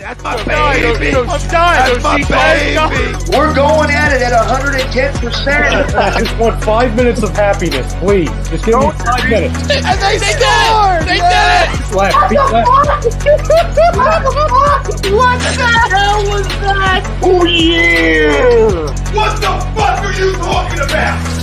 That's my baby. I'm dying. That's my baby. We're going at it at 110%. I just want 5 minutes of happiness, please. Just give me 5 minutes. And they scored! They did it! Left. What the hell was that? Oh, yeah! What the fuck are you talking about?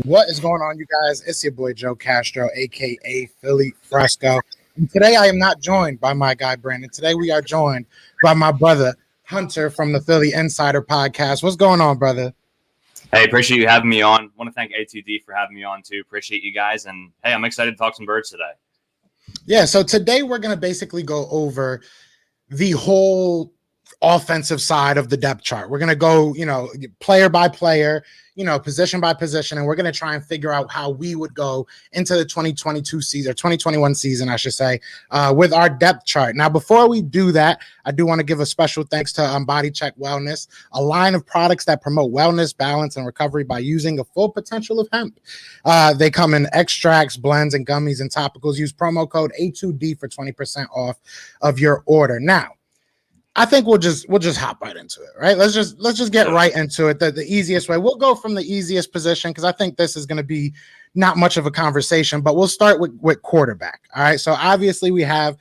What is going on, you guys? It's your boy Joe Castro, aka Philly Fresco. And today I am not joined by my guy Brandon. Today we are joined by my brother Hunter from the Philly Insider Podcast. What's going on, brother? Hey, appreciate you having me on. Want to thank A2D for having me on too. Appreciate you guys, and hey, I'm excited to talk some birds today. Yeah, so today we're gonna basically go over the whole offensive side of the depth chart. We're gonna go, player by player, position by position, and we're gonna try and figure out how we would go into the 2022 season, or 2021 season, I should say, with our depth chart. Now, before we do that, I do want to give a special thanks to Body Check Wellness, a line of products that promote wellness, balance, and recovery by using the full potential of hemp. They come in extracts, blends, and gummies and topicals. Use promo code A2D for 20% off of your order. Now, I think we'll just hop right into it, right? Let's just get right into it. The easiest way. We'll go from the easiest position because I think this is going to be not much of a conversation, but we'll start with quarterback. All right. So obviously we have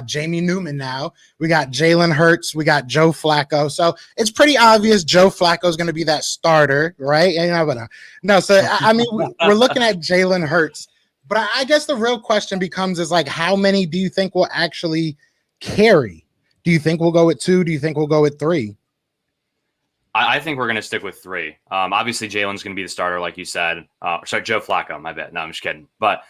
Jamie Newman now. We got Jalen Hurts. We got Joe Flacco. So it's pretty obvious Joe Flacco is going to be that starter, right? No. So I mean, we're looking at Jalen Hurts, but I guess the real question becomes is like, how many do you think will actually carry? Do you think we'll go with 2? Do you think we'll go with 3? I think we're going to stick with 3. Obviously, Jalen's going to be the starter, like you said. Sorry, Joe Flacco, my bad. No, I'm just kidding. But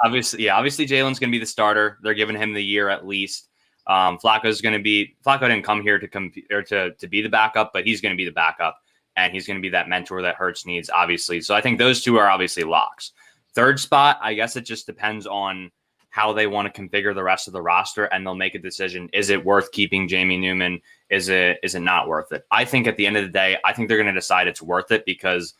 obviously Jalen's going to be the starter. They're giving him the year at least. Flacco didn't come here to compete or to be the backup, but he's going to be the backup, and he's going to be that mentor that Hurts needs, obviously. So I think those 2 are obviously locks. Third spot, I guess it just depends on how they want to configure the rest of the roster, and they'll make a decision. Is it worth keeping Jamie Newman? Is it not worth it? I think at the end of the day, I think they're going to decide it's worth it because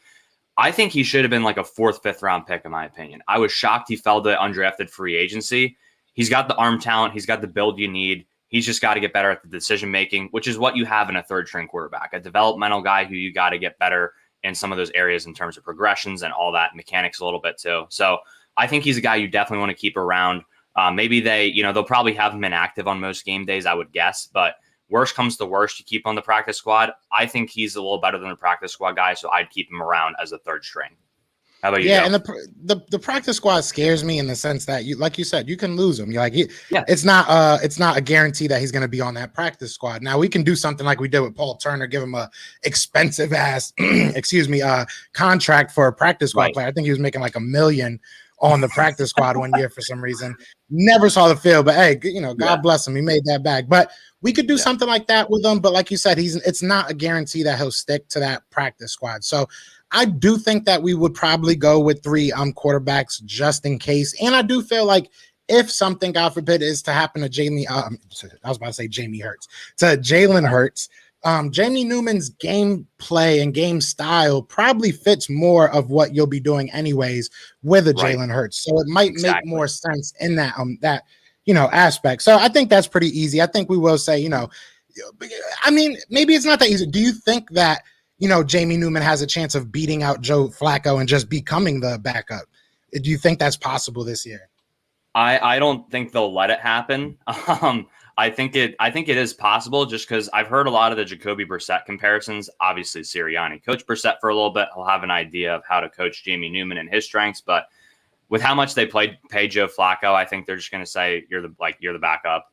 I think he should have been like a 4th, 5th round pick, in my opinion. I was shocked he fell to undrafted free agency. He's got the arm talent. He's got the build you need. He's just got to get better at the decision-making, which is what you have in a third-string quarterback, a developmental guy who you got to get better in some of those areas in terms of progressions and all that, mechanics a little bit too. So I think he's a guy you definitely want to keep around. Maybe they'll probably have him inactive on most game days, I would guess. But worst comes to worst, you keep on the practice squad. I think he's a little better than the practice squad guy, so I'd keep him around as a third string. How about you? Yeah, Joe? And the practice squad scares me in the sense that like you said, you can lose him. It's not a guarantee that he's going to be on that practice squad. Now we can do something like we did with Paul Turner, give him a expensive ass, contract for a practice squad player. I think he was making like $1 million on the practice squad one year for some reason. Never saw the field, but hey, God bless him. He made that back. But we could do something like that with him. But like you said, it's not a guarantee that he'll stick to that practice squad. So I do think that we would probably go with 3 quarterbacks just in case. And I do feel like if something, God forbid, is to happen to Jalen Hurts, Jamie Newman's game play and game style probably fits more of what you'll be doing anyways with a Jalen Hurts. So it might make more sense in that aspect. So I think that's pretty easy. I think we will say, I mean, maybe it's not that easy. Do you think that, Jamie Newman has a chance of beating out Joe Flacco and just becoming the backup? Do you think that's possible this year? I don't think they'll let it happen. I think it is possible just because I've heard a lot of the Jacoby Brissett comparisons. Obviously, Sirianni coached Brissett for a little bit. He'll have an idea of how to coach Jamie Newman and his strengths. But with how much they pay Joe Flacco, I think they're just going to say you're the backup.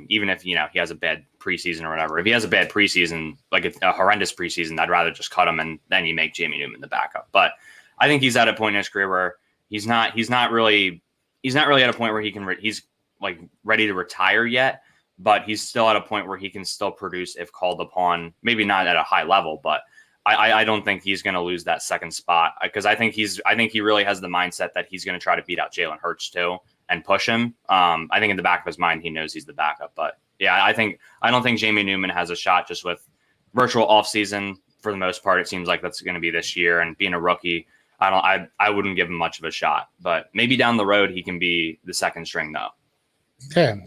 Even if he has a bad preseason or whatever. If he has a bad preseason, like a horrendous preseason, I'd rather just cut him and then you make Jamie Newman the backup. But I think he's at a point in his career where he's not really at a point where he's like ready to retire yet. But he's still at a point where he can still produce if called upon, maybe not at a high level, but I don't think he's going to lose that second spot because I think he really has the mindset that he's going to try to beat out Jalen Hurts too and push him. I think in the back of his mind, he knows he's the backup, but yeah, I don't think Jamie Newman has a shot just with virtual offseason for the most part. It seems like that's going to be this year and being a rookie. I wouldn't give him much of a shot, but maybe down the road he can be the second string though.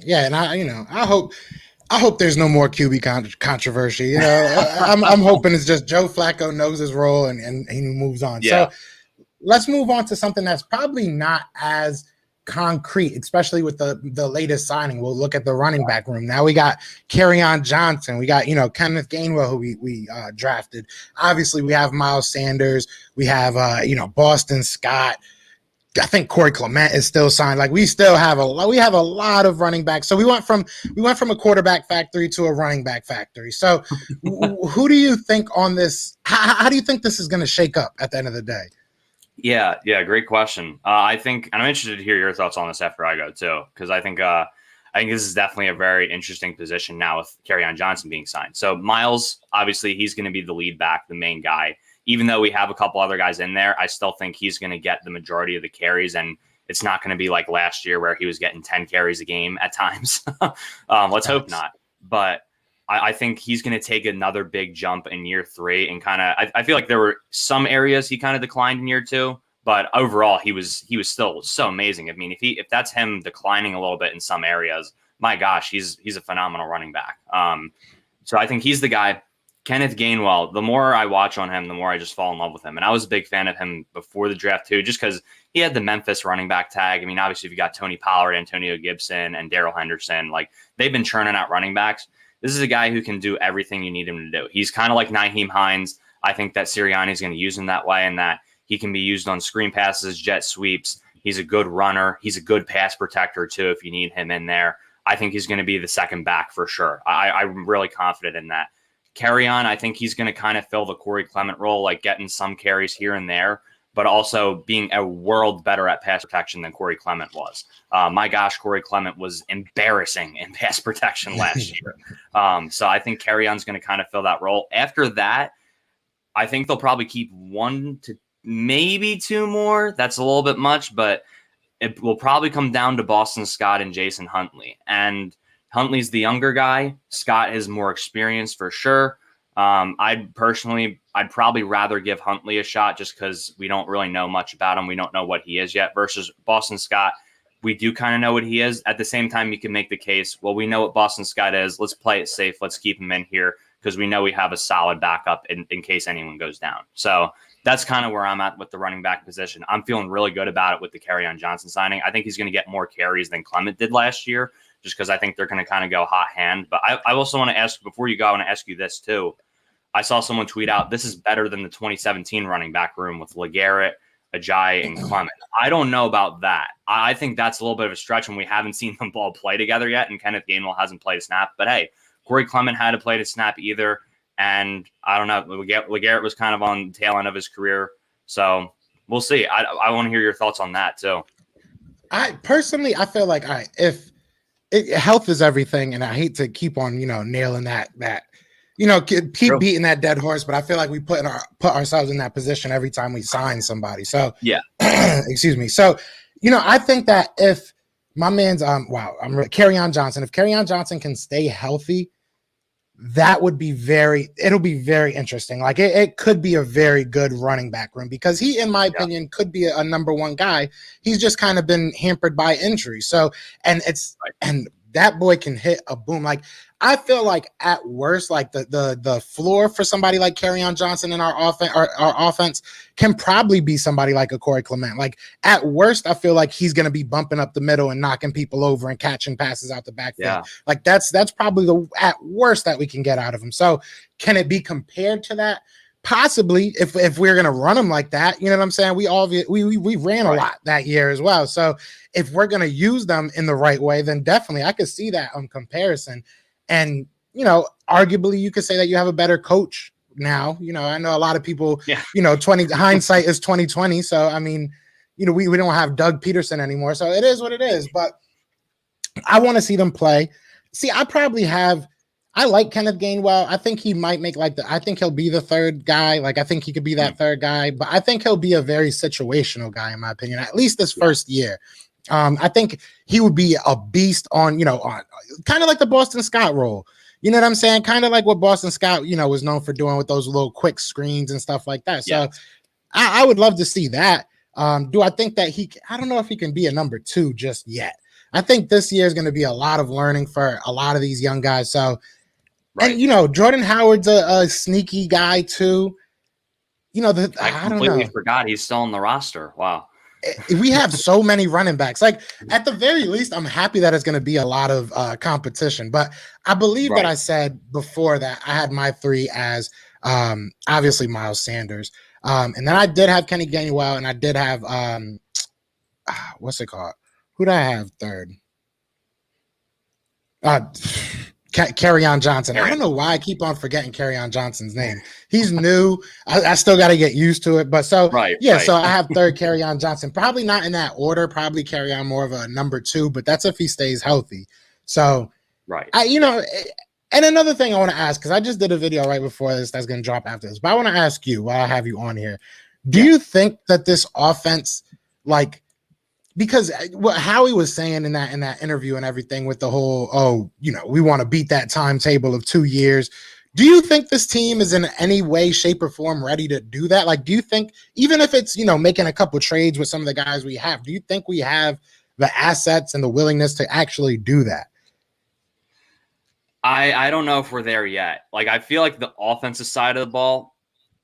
Yeah, and I hope there's no more QB controversy. You know, I'm hoping it's just Joe Flacco knows his role and he moves on. Yeah. So let's move on to something that's probably not as concrete, especially with the latest signing. We'll look at the running back room. Now we got Kerryon Johnson. We got, Kenneth Gainwell, who we drafted. Obviously, we have Miles Sanders. We have, Boston Scott. I think Corey Clement is still signed. Like we have a lot of running backs. So we went from a quarterback factory to a running back factory. So who do you think on this? How do you think this is going to shake up at the end of the day? Yeah, great question. I think, and I'm interested to hear your thoughts on this after I go too, because I think this is definitely a very interesting position now with Kerryon Johnson being signed. So Miles, obviously, he's going to be the lead back, the main guy. Even though we have a couple other guys in there, I still think he's going to get the majority of the carries, and it's not going to be like last year where he was getting 10 carries a game at times. Let's hope not. But I think he's going to take another big jump in year 3, and I feel like there were some areas he kind of declined in year 2, but overall he was still so amazing. I mean, if that's him declining a little bit in some areas, my gosh, he's a phenomenal running back. So I think he's the guy. Kenneth Gainwell, the more I watch on him, the more I just fall in love with him. And I was a big fan of him before the draft too, just because he had the Memphis running back tag. I mean, obviously, if you got Tony Pollard, Antonio Gibson, and Darrell Henderson, like they've been churning out running backs. This is a guy who can do everything you need him to do. He's kind of like Nyheim Hines. I think that Sirianni is going to use him that way, and that he can be used on screen passes, jet sweeps. He's a good runner. He's a good pass protector too if you need him in there. I think he's going to be the second back for sure. I'm really confident in that. Kerryon, I think he's going to kind of fill the Corey Clement role, like getting some carries here and there, but also being a world better at pass protection than Corey Clement was. My gosh, Corey Clement was embarrassing in pass protection last year. So I think Kerryon's going to kind of fill that role. After that, I think they'll probably keep 1 to maybe 2 more. That's a little bit much, but it will probably come down to Boston Scott and Jason Huntley. And Huntley's the younger guy. Scott is more experienced for sure. I'd probably rather give Huntley a shot just because we don't really know much about him. We don't know what he is yet versus Boston Scott. We do kind of know what he is. At the same time, you can make the case, well, we know what Boston Scott is. Let's play it safe. Let's keep him in here because we know we have a solid backup in case anyone goes down. So that's kind of where I'm at with the running back position. I'm feeling really good about it with the Kerryon Johnson signing. I think he's going to get more carries than Clement did last year, just because I think they're going to kind of go hot hand. But I also want to ask, before you go, I want to ask you this too. I saw someone tweet out, this is better than the 2017 running back room with LeGarrette, Ajayi, and Clement. I don't know about that. I think that's a little bit of a stretch when we haven't seen them all play together yet, and Kenneth Gainwell hasn't played a snap. But hey, Corey Clement hadn't played a snap either, and I don't know, LeGarrette was kind of on the tail end of his career. So we'll see. I want to hear your thoughts on that too. I feel like, all right, if health is everything, and I hate to keep on, nailing that, keep True. beating that dead horse, but I feel like we put ourselves in that position every time we sign somebody. So yeah, excuse me. So, I think that if my man's Kerryon Johnson, if Kerryon Johnson can stay healthy, that would be it'll be very interesting. Like it could be a very good running back room because he, in my opinion, could be a number one guy. He's just kind of been hampered by injury. So, and that boy can hit a boom. Like I feel like at worst, like the floor for somebody like Kerryon Johnson in our offense can probably be somebody like a Corey Clement. Like at worst, I feel like he's going to be bumping up the middle and knocking people over and catching passes out the backfield. Yeah. Like that's probably the at worst that we can get out of him. So can it be compared to that? Possibly, if we're gonna run them like that, you know what I'm saying? We ran a lot that year as well. So if we're gonna use them in the right way, then definitely I could see that comparison. And arguably you could say that you have a better coach now. I know a lot of people, hindsight is 2020. So I mean, we don't have Doug Peterson anymore. So it is what it is. But I want to see them play. See, I like Kenneth Gainwell. I think he might make I think he'll be the third guy. Like, I think he could be that third guy, but I think he'll be a very situational guy, in my opinion, at least this first year. I think he would be a beast on kind of like the Boston Scott role. You know what I'm saying? Kind of like what Boston Scott, was known for doing with those little quick screens and stuff like that. So I would love to see that. Do I think that I don't know if he can be a number 2 just yet. I think this year is going to be a lot of learning for a lot of these young guys. So, and Jordan Howard's a sneaky guy too. I completely forgot he's still on the roster. Wow. We have so many running backs. Like at the very least, I'm happy that it's going to be a lot of competition. But I believe that I said before that I had my 3 as obviously Miles Sanders. And then I did have Kenny Gainwell, and I did have what's it called? Who did I have third? Kerryon Johnson. I don't know why I keep on forgetting Kerryon Johnson's name. He's new. I still got to get used to it. But so so I have third Kerryon Johnson. Probably not in that order. Probably Kerryon more of a number 2, but that's if he stays healthy. So and another thing I want to ask, because I just did a video right before this that's going to drop after this, but I want to ask you while I have you on here, do you think that this offense, like, because what Howie was saying in that interview and everything with the whole, we want to beat that timetable of 2 years. Do you think this team is in any way, shape, or form ready to do that? Like, do you think, even if it's, making a couple trades with some of the guys we have, do you think we have the assets and the willingness to actually do that? I don't know if we're there yet. Like, I feel like the offensive side of the ball,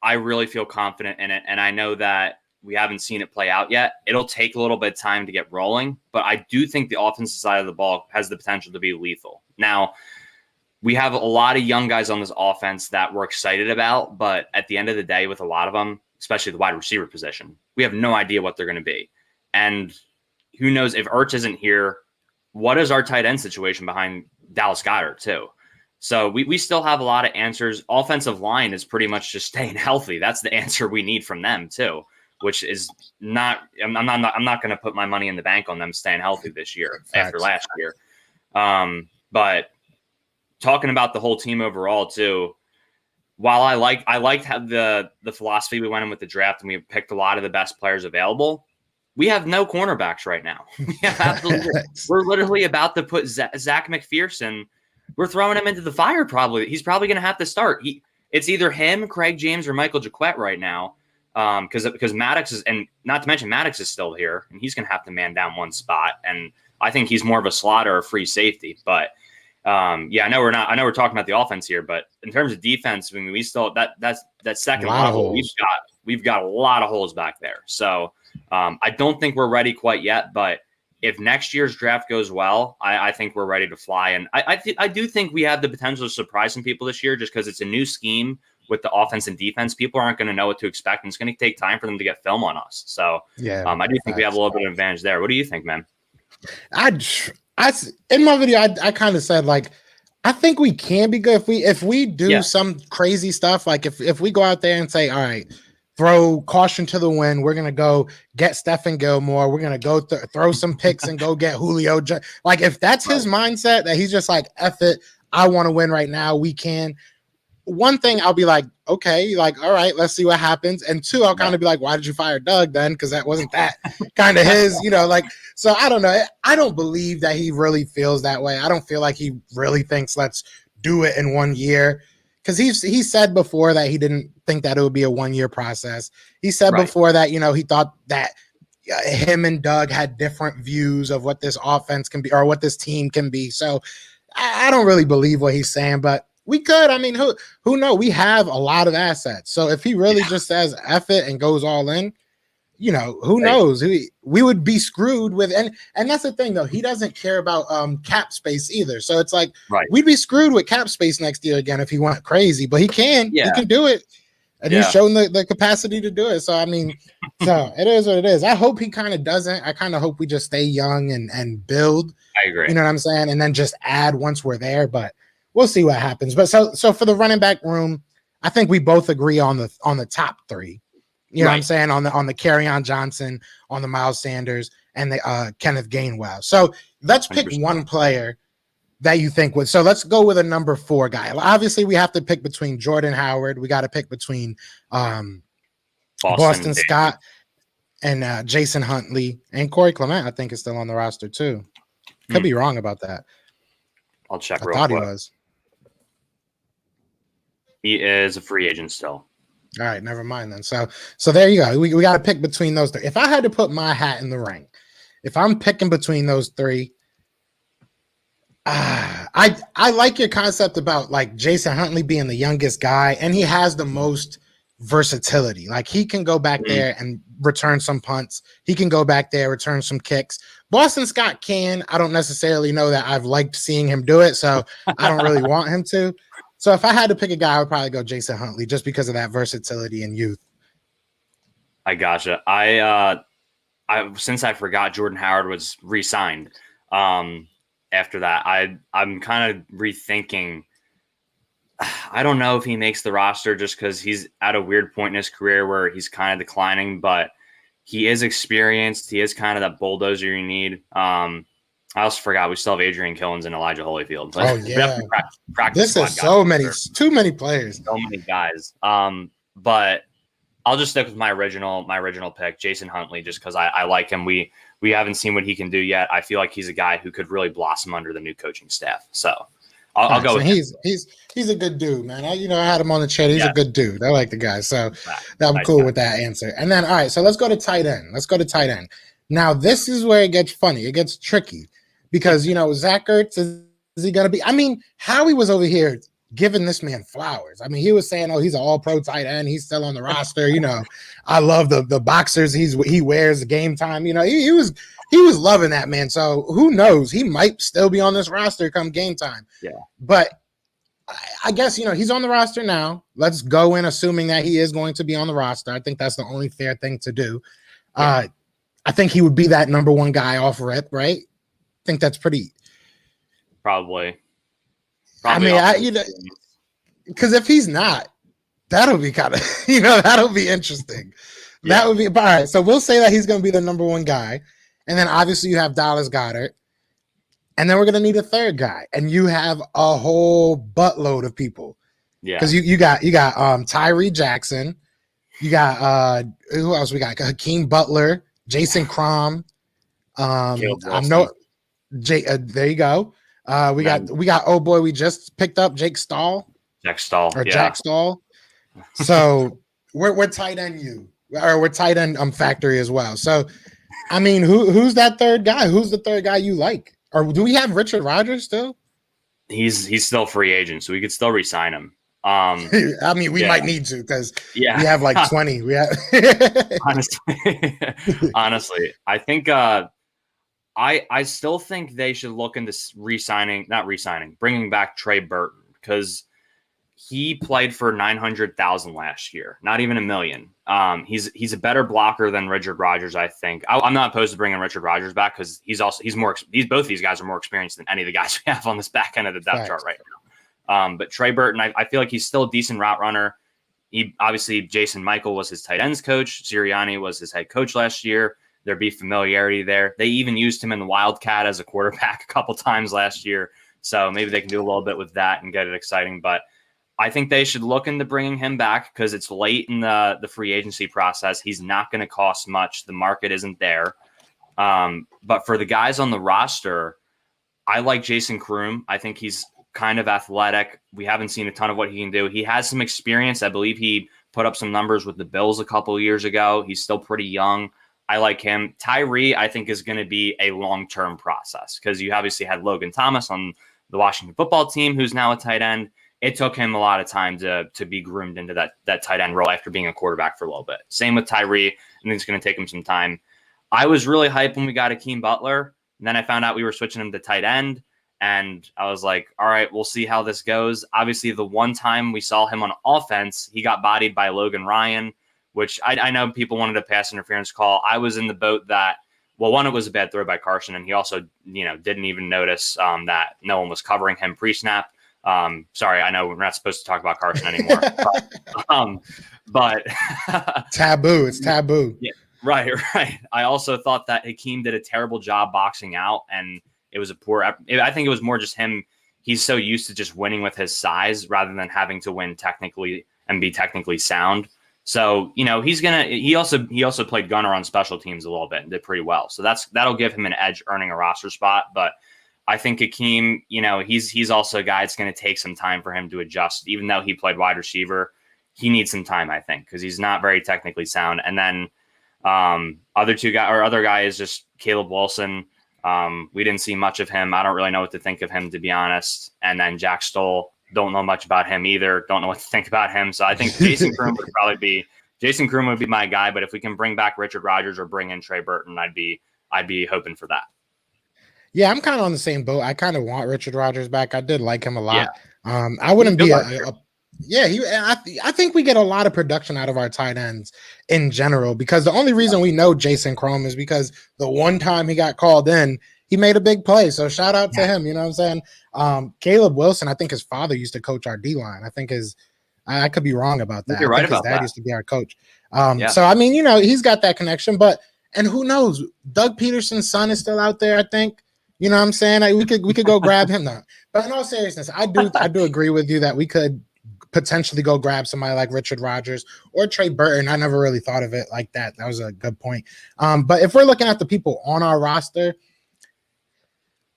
I really feel confident in it. And I know that we haven't seen it play out yet. It'll take a little bit of time to get rolling, but I do think the offensive side of the ball has the potential to be lethal. Now, we have a lot of young guys on this offense that we're excited about, but at the end of the day, with a lot of them, especially the wide receiver position, we have no idea what they're going to be. And who knows if Ertz isn't here, what is our tight end situation behind Dallas Goedert too? So we still have a lot of answers. Offensive line is pretty much just staying healthy. That's the answer we need from them too, which is not. I'm not going to put my money in the bank on them staying healthy this year after last year. But talking about the whole team overall too, while I liked how the philosophy we went in with the draft and we picked a lot of the best players available, we have no cornerbacks right now. We're literally about to put Zach McPherson. We're throwing him into the fire. Probably he's probably going to have to start. It's either him, Craig James, or Michael Jacquet right now. Because Maddox is, and not to mention Maddox is still here, and he's going to have to man down one spot. And I think he's more of a slot or a free safety. But I know we're not. I know we're talking about the offense here, but in terms of defense, I mean, we still that second level. We've got a lot of holes back there. So I don't think we're ready quite yet. But if next year's draft goes well, I think we're ready to fly. And I do think we have the potential to surprise some people this year, just because it's a new scheme with the offense and defense. People aren't going to know what to expect, and it's going to take time for them to get film on us. So I do think we have a little bit of advantage there. What do you think, man? In my video, I kind of said, like, I think we can be good if we do some crazy stuff. Like if we go out there and say, all right, throw caution to the wind, we're gonna go get Stephen Gilmore, we're gonna go throw some picks and go get Julio. Like if that's his mindset, that he's just like, F it, I want to win right now, we can. One thing I'll be like, okay, like, all right, let's see what happens. And two, I'll kind of be like, why did you fire Doug then? Because that wasn't that kind of his, like, so I don't know. I don't believe that he really feels that way. I don't feel like he really thinks let's do it in 1 year. Because he said before that he didn't think that it would be a 1 year process. He said before that, he thought that him and Doug had different views of what this offense can be or what this team can be. So I don't really believe what he's saying, but we could. I mean, who knows? We have a lot of assets. So if he really just says F it and goes all in, who knows? We would be screwed with, and that's the thing though. He doesn't care about cap space either. So it's like we'd be screwed with cap space next year again if he went crazy. But he can do it, and he's shown the capacity to do it. So I mean, so it is what it is. I hope he kind of doesn't. I kind of hope we just stay young and build. I agree. You know what I'm saying? And then just add once we're there. But we'll see what happens. But so for the running back room, I think we both agree on the top three. You know what I'm saying? On the Kerryon Johnson, on the Miles Sanders, and the Kenneth Gainwell. So let's pick 100%. One player that you think would. So let's go with a number 4 guy. Obviously, we have to pick between Jordan Howard. We got to pick between Boston Scott and Jason Huntley, and Corey Clement. I think is still on the roster too. Could be wrong about that. I'll check. I thought he was. He is a free agent still. All right, never mind then. So there you go. We got to pick between those three. If I had to put my hat in the ring, if I'm picking between those three, I like your concept about like Jason Huntley being the youngest guy, and he has the most versatility. Like he can go back there and return some punts. He can go back there, return some kicks. Boston Scott can. I don't necessarily know that I've liked seeing him do it, so I don't really want him to. So if I had to pick a guy, I would probably go Jason Huntley just because of that versatility and youth. I gotcha. I since I forgot Jordan Howard was re-signed. After that, I'm kind of rethinking. I don't know if he makes the roster just because he's at a weird point in his career where he's kind of declining, but he is experienced. He is kind of that bulldozer you need. I also forgot we still have Adrian Killens and Elijah Holyfield. Oh yeah, practice this is so many, too many players, so many guys. But I'll just stick with my original pick, Jason Huntley, just because I like him. We haven't seen what he can do yet. I feel like he's a guy who could really blossom under the new coaching staff. So I'll go with him. He's a good dude, man. I had him on the chat. He's a good dude. I like the guy. So I'm cool with that answer. And then all right, so let's go to tight end. Now this is where it gets funny. It gets tricky because Zach Ertz is he gonna be? I mean, Howie was over here giving this man flowers. I mean, he was saying, "Oh, he's an all-pro tight end. He's still on the roster." I love the boxers he wears game time. He was loving that, man. So who knows? He might still be on this roster come game time. Yeah. But I guess he's on the roster now. Let's go in assuming that he is going to be on the roster. I think that's the only fair thing to do. Yeah. I think he would be that number one guy off rip, right? I think that's pretty. Probably. I mean, because if he's not, that'll be kind of, that'll be interesting. Yeah. That would be all right. So we'll say that he's going to be the number one guy, and then obviously you have Dallas Goedert, and then we're going to need a third guy, and you have a whole buttload of people. Yeah, because you got Tyree Jackson, you got who else? We got Hakeem Butler, Jason Crom. There you go. We got oh boy, we just picked up Jack Stahl. Jack Stahl. So we're tight end we're tight end factory as well. So I mean, who's that third guy? Who's the third guy you like? Or do we have Richard Rodgers still? He's still free agent, so we could still re-sign him. I mean, we might need to because we have like 20. We have honestly, I think I still think they should look into bringing back Trey Burton because he played for $900,000 last year, not even $1 million. He's a better blocker than Richard Rodgers, I think. I'm not opposed to bringing Richard Rodgers back because both these guys are more experienced than any of the guys we have on this back end of the depth chart right now. But Trey Burton, I feel like he's still a decent route runner. Obviously Jason Michael was his tight ends coach. Sirianni was his head coach last year. There'd be familiarity there. They even used him in the Wildcat as a quarterback a couple times last year. So maybe they can do a little bit with that and get it exciting. But I think they should look into bringing him back because it's late in the free agency process. He's not going to cost much. The market isn't there. But for the guys on the roster, I like Jason Kroom. I think he's kind of athletic. We haven't seen a ton of what he can do. He has some experience. I believe he put up some numbers with the Bills a couple of years ago. He's still pretty young. I like him. Tyree, I think, is going to be a long-term process because you obviously had Logan Thomas on the Washington football team, who's now a tight end. It took him a lot of time to be groomed into that tight end role after being a quarterback for a little bit. Same with Tyree. I think it's going to take him some time. I was really hyped when we got Hakeem Butler. And then I found out we were switching him to tight end. And I was like, all right, we'll see how this goes. Obviously, the one time we saw him on offense, he got bodied by Logan Ryan, which I know people wanted a pass interference call. I was in the boat that, well, one, it was a bad throw by Carson, and he also, didn't even notice that no one was covering him pre-snap. Sorry, I know we're not supposed to talk about Carson anymore. but taboo. It's taboo. Yeah, right. I also thought that Hakeem did a terrible job boxing out, and it was I think it was more just him. He's so used to just winning with his size rather than having to win technically and be technically sound. So, he also played gunner on special teams a little bit and did pretty well. So that'll give him an edge earning a roster spot. But I think Hakeem, he's also a guy it's going to take some time for him to adjust. Even though he played wide receiver, he needs some time, I think, because he's not very technically sound. And then other guy is just Caleb Wilson. We didn't see much of him. I don't really know what to think of him, to be honest. And then Jack Stoll, don't know much about him either. Don't know what to think about him. So I think Jason Kroom would be my guy. But if we can bring back Richard Rodgers or bring in Trey Burton, I'd be hoping for that. Yeah, I'm kind of on the same boat. I kind of want Richard Rodgers back. I did like him a lot. Yeah. I wouldn't be I think we get a lot of production out of our tight ends in general, because the only reason we know Jason Kroom is because the one time he got called in, he made a big play. So shout out to him. You know what I'm saying? Caleb Wilson, I think his father used to coach our D-line. I think I could be wrong about that. You're right his about dad that. used to be our coach. So, I mean, he's got that connection, and who knows? Doug Peterson's son is still out there, I think. You know what I'm saying? We could go grab him now. But in all seriousness, I do agree with you that we could potentially go grab somebody like Richard Rodgers or Trey Burton. I never really thought of it like that. That was a good point. But if we're looking at the people on our roster,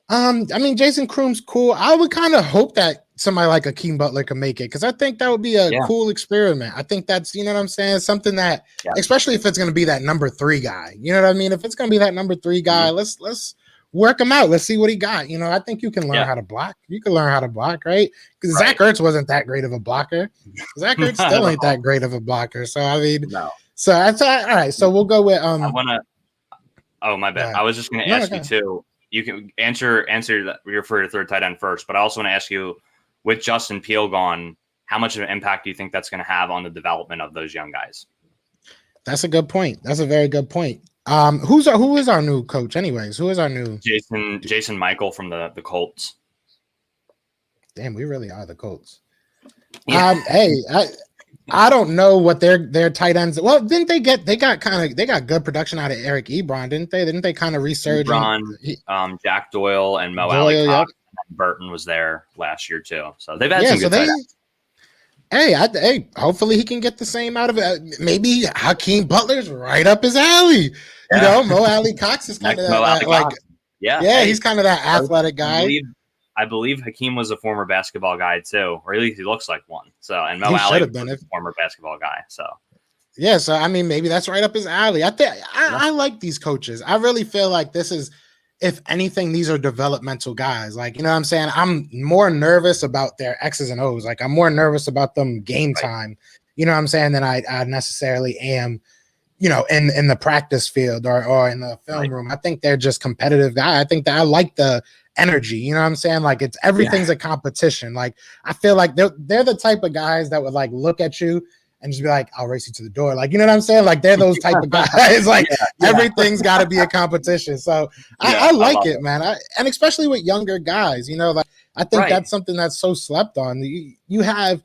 I mean, Jason Kroom's cool. I would kind of hope that somebody like Hakeem Butler can make it, because I think that would be a cool experiment. I think that's, you know what I'm saying, something that, especially if it's going to be that number 3 guy. You know what I mean? If it's going to be that number 3 guy, let's work him out. Let's see what he got. I think you can learn how to block. You can learn how to block, right? Because Zach Ertz wasn't that great of a blocker. Zach Ertz still ain't that great of a blocker. So, I mean, so that's all right. So we'll go with I want to. Oh, my bad. I was just going to ask you too. You can answer for your third tight end first, but I also want to ask you, with Justin Peele gone, how much of an impact do you think that's going to have on the development of those young guys? That's a good point. That's a very good point. Who is our new coach anyways? Who is our new Jason Michael from the Colts? Damn, we really are the Colts. Yeah. Hey, I don't know what their tight ends. Well, didn't they got good production out of Eric Ebron, didn't they? Didn't they kind of resurge? Jack Doyle and Mo Alley Cox. Burton was there last year too. So they've had some good tight ends. Hey, hopefully he can get the same out of it. Maybe Hakeem Butler's right up his alley. Mo Alley Cox is kind of he's kind of that athletic guy. I believe Hakeem was a former basketball guy too, or at least he looks like one. So, and Mo Alley was a former basketball guy. So, yeah. So, I mean, maybe that's right up his alley. I like these coaches. I really feel like this is, if anything, these are developmental guys. Like, you know what I'm saying? I'm more nervous about their X's and O's. Like, I'm more nervous about them game time, you know what I'm saying, than I necessarily am, in the practice field or in the film room. I think they're just competitive guys. I think that I like the energy, you know what I'm saying? Like, it's everything's a competition. Like, I feel like they're the type of guys that would like look at you and just be like, I'll race you to the door. Like, you know what I'm saying? Like, they're those type of guys. Like, everything's got to be a competition. So I like it, man. And especially with younger guys, like, I think that's something that's so slept on. You have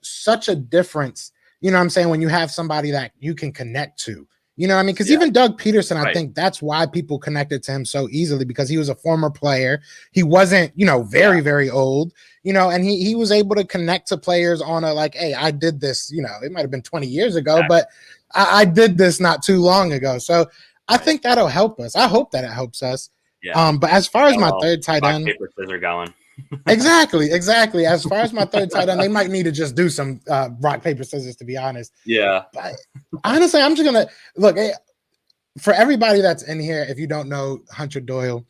such a difference, you know what I'm saying, when you have somebody that you can connect to. You know what I mean? Because even Doug Peterson, I think that's why people connected to him so easily, because he was a former player. He wasn't, very, very old, and he was able to connect to players on a like, hey, I did this, it might have been 20 years ago, but I did this not too long ago. So I think that'll help us. I hope that it helps us. Yeah. But as far as my third tight end, paper, scissors going. Exactly. As far as my third tight end, they might need to just do some rock, paper, scissors, to be honest. Yeah. But honestly, I'm just going to look for everybody that's in here. If you don't know Hunter Doyle,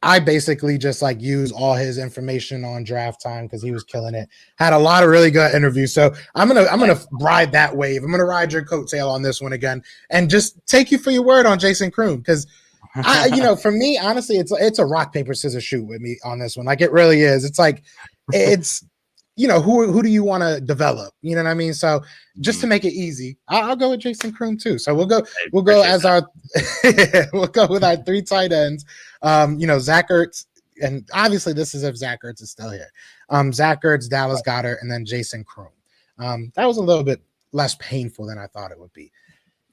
I basically just like use all his information on Draft Time because he was killing it. Had a lot of really good interviews. So I'm gonna ride that wave. I'm gonna ride your coattail on this one again and just take you for your word on Jason Kroom, because for me, honestly, it's a rock, paper, scissors shoot with me on this one. Like, it really is. It's like, it's, who do you want to develop? You know what I mean? So just to make it easy, I'll go with Jason Kroom too. So we'll go as our, we'll go with our 3 tight ends. Zach Ertz, and obviously this is if Zach Ertz is still here. Zach Ertz, Dallas Goedert, and then Jason Kroom. That was a little bit less painful than I thought it would be.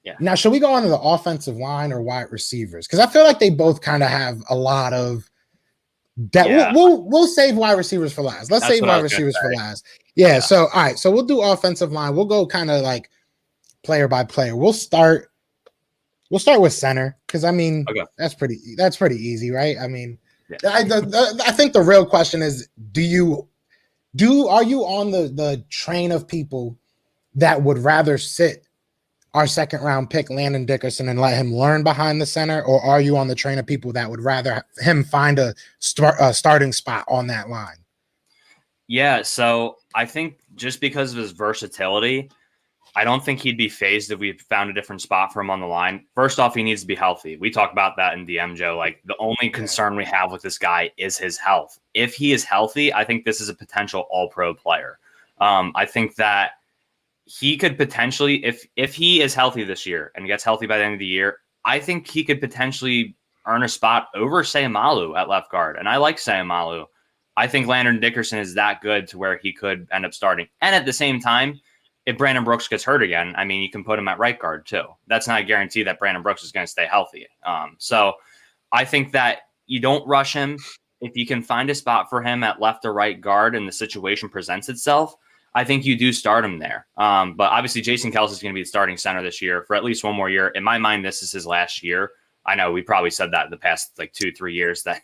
Yeah. Now, should we go on to the offensive line or wide receivers? Because I feel like they both kind of have a lot of that. Yeah. We'll save wide receivers for last. Let's save wide receivers for last. Yeah. So, all right. So we'll do offensive line. We'll go kind of like player by player. We'll start with center, because I mean, that's pretty easy, right? I mean, I think the real question is, do you Are you on the train of people that would rather sit our second round pick Landon Dickerson and let him learn behind the center, or are you on the train of people that would rather him find a starting spot on that line? Yeah, so I think just because of his versatility, I don't think he'd be phased if we found a different spot for him on the line. First off, he needs to be healthy. We talked about that in DM, Joe. Like, the only concern we have with this guy is his health. If he is healthy, I think this is a potential all-pro player. I think that he could potentially, if he is healthy this year and gets healthy by the end of the year, I think he could potentially earn a spot over Sayamalu at left guard. And I like Sayamalu. I think Landon Dickerson is that good to where he could end up starting. And at the same time, if Brandon Brooks gets hurt again, I mean, you can put him at right guard too. That's not a guarantee that Brandon Brooks is going to stay healthy. So I think that you don't rush him. If you can find a spot for him at left or right guard and the situation presents itself, I think you do start him there. But obviously Jason Kelce is going to be the starting center this year for at least one more year. In my mind, this is his last year. I know we probably said that in the past like 2-3 years that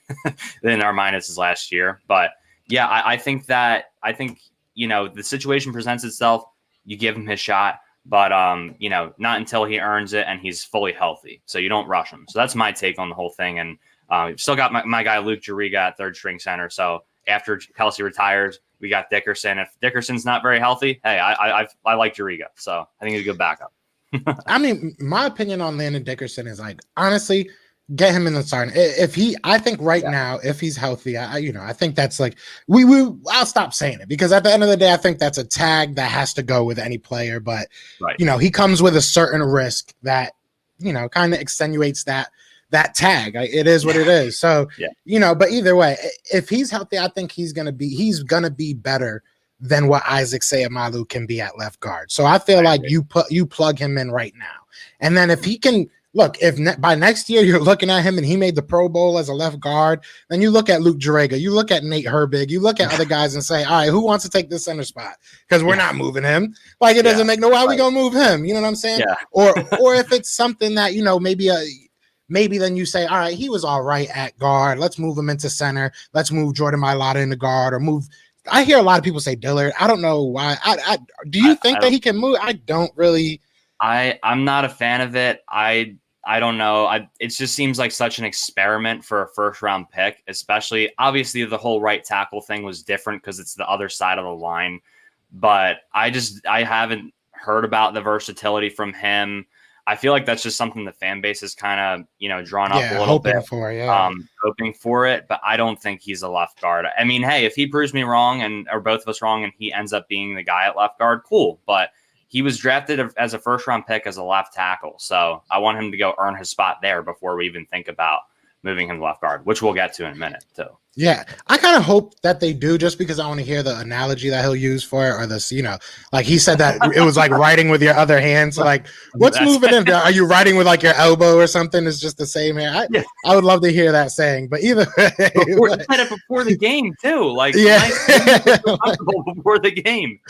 in our mind it's his last year. But yeah, I think, you know, the situation presents itself. You give him his shot, but you know, not until he earns it and he's fully healthy. So you don't rush him. So that's my take on the whole thing. And we've still got my guy Luke Juriga at third string center. So after Kelce retires, we got Dickerson. If Dickerson's not very healthy, hey, I like Juriga. So I think he's a good backup. I mean, my opinion on Landon Dickerson is like, honestly, get him in the starting. If he, I think right now, if he's healthy, I think that's like I'll stop saying it because at the end of the day, I think that's a tag that has to go with any player. But you know, he comes with a certain risk that, you know, kind of extenuates that tag. It is what it is. So you know, but either way, if he's healthy, I think he's gonna be better than what Isaac Sayamalu can be at left guard. So I feel like you plug him in right now, and then if he can. Look, if by next year you're looking at him and he made the Pro Bowl as a left guard, then you look at Luke Juriga, you look at Nate Herbig, you look at other guys and say, all right, who wants to take this center spot? Because we're not moving him. Like, it doesn't make no why we gonna move him. You know what I'm saying? Yeah. Or if it's something that, you know, maybe then you say, all right, he was all right at guard. Let's move him into center. Let's move Jordan Mailata into guard or move. I hear a lot of people say Dillard. I don't know why. Do you think that he can move? I don't really. I'm not a fan of it. I don't know. It just seems like such an experiment for a first round pick, especially obviously the whole right tackle thing was different because it's the other side of the line. But I haven't heard about the versatility from him. I feel like that's just something the fan base is kind of, you know, drawn up a little bit. Hoping for it, but I don't think he's a left guard. I mean, hey, if he proves me wrong or both of us wrong and he ends up being the guy at left guard, cool. But he was drafted as a first-round pick as a left tackle, so I want him to go earn his spot there before we even think about moving him to left guard, which we'll get to in a minute, too. Yeah, I kind of hope that they do just because I want to hear the analogy that he'll use for it or this, you know, like he said that it was like writing with your other hand. So like, what's moving in? Are you writing with like your elbow or something? It's just the same here. I would love to hear that saying, but either way. You said it before the game, too. Like, before the game.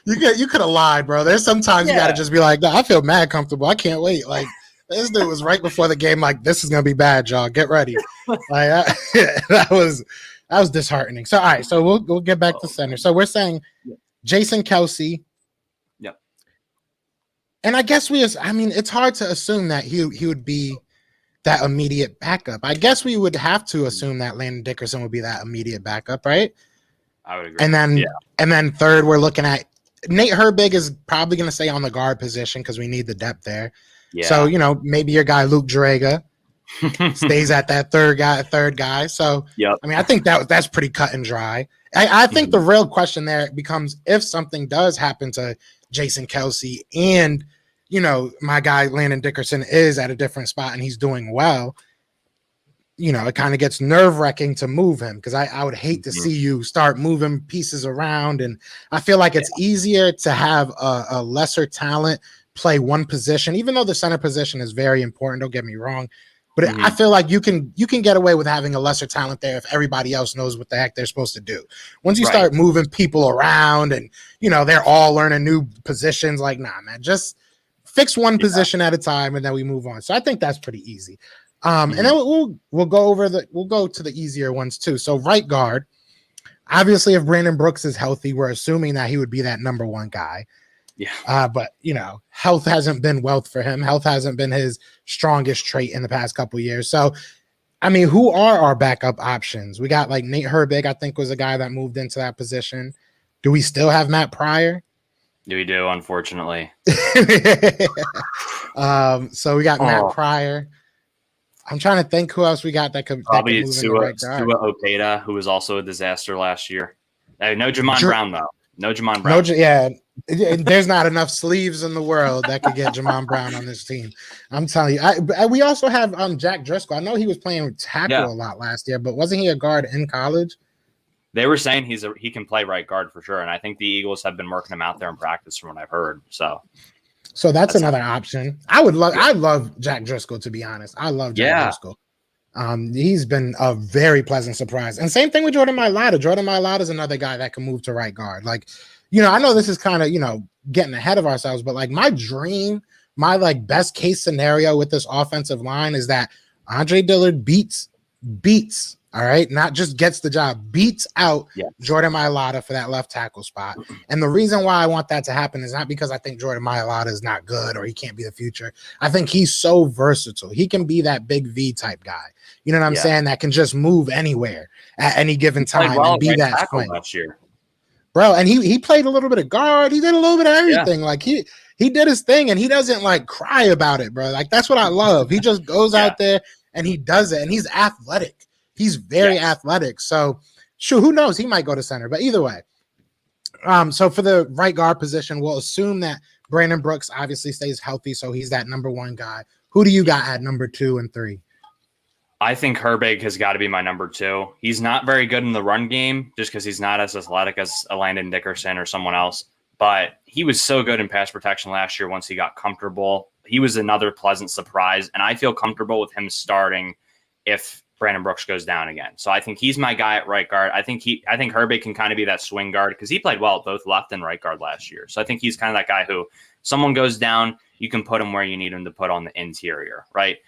You could have lied, bro. There's sometimes you got to just be like, I feel mad comfortable. I can't wait. Like, this dude was right before the game. Like, this is going to be bad, y'all. Get ready. Like, that was disheartening. So, all right. So we'll get back to center. So we're saying Jason Kelce. Yep. And I guess it's hard to assume that he would be that immediate backup. I guess we would have to assume that Landon Dickerson would be that immediate backup, right? I would agree. And then third, we're looking at Nate Herbig is probably going to stay on the guard position because we need the depth there. Yeah. So, you know, maybe your guy Luke Juriga stays at that third guy. So, I mean, I think that's pretty cut and dry. I think the real question there becomes if something does happen to Jason Kelce and, you know, my guy Landon Dickerson is at a different spot and he's doing well, you know, it kind of gets nerve-wracking to move him because I would hate to see you start moving pieces around. And I feel like it's easier to have a lesser talent play one position, even though the center position is very important. Don't get me wrong. But I feel like you can get away with having a lesser talent there if everybody else knows what the heck they're supposed to do. Once you start moving people around and, you know, they're all learning new positions, like, nah, man, just fix one position at a time and then we move on. So I think that's pretty easy. And then we'll go to the easier ones too. So right guard, Obviously, if Brandon Brooks is healthy, we're assuming that he would be that number one guy. Yeah. But health hasn't been wealth for him. Health hasn't been his strongest trait in the past couple of years. So, I mean, who are our backup options? We got like Nate Herbig, I think, was a guy that moved into that position. Do we still have Matt Pryor? We do, unfortunately. So we got Matt Pryor. I'm trying to think who else we got that could probably move Sua Opeta, who was also a disaster last year. No Jamon Brown though. No Jamon Brown. There's not enough sleeves in the world that could get Jamon Brown on this team. I'm telling you. We also have Jack Driscoll. I know he was playing tackle a lot last year, but wasn't he a guard in college? They were saying he can play right guard for sure, and I think the Eagles have been working him out there in practice, from what I've heard. So that's another option. I love Jack Driscoll, to be honest. I love Jack Driscoll. He's been a very pleasant surprise. And same thing with Jordan Mailata. Jordan Mailata is another guy that can move to right guard. Like, I know this is kind of, getting ahead of ourselves, but like my dream, my like best case scenario with this offensive line is that Andre Dillard beats, all right, not just gets the job, beats out Jordan Mailata for that left tackle spot. And the reason why I want that to happen is not because I think Jordan Mailata is not good or he can't be the future. I think he's so versatile. He can be that big V type guy. You know what I'm saying? That can just move anywhere at any given time and be that swing. Last year. Bro, and he played a little bit of guard. He did a little bit of everything. Like he did his thing, and he doesn't like cry about it, bro. Like that's what I love. He just goes out there and he does it, and he's athletic. He's very athletic. So, sure, who knows? He might go to center. But either way, so for the right guard position, we'll assume that Brandon Brooks obviously stays healthy, so he's that number one guy. Who do you got at number 2 and 3? I think Herbig has got to be my number 2. He's not very good in the run game just because he's not as athletic as a Landon Dickerson or someone else. But he was so good in pass protection last year once he got comfortable. He was another pleasant surprise, and I feel comfortable with him starting if Brandon Brooks goes down again. So I think he's my guy at right guard. I think Herbig can kind of be that swing guard because he played well at both left and right guard last year. So I think he's kind of that guy who someone goes down, you can put him where you need him to put on the interior, right?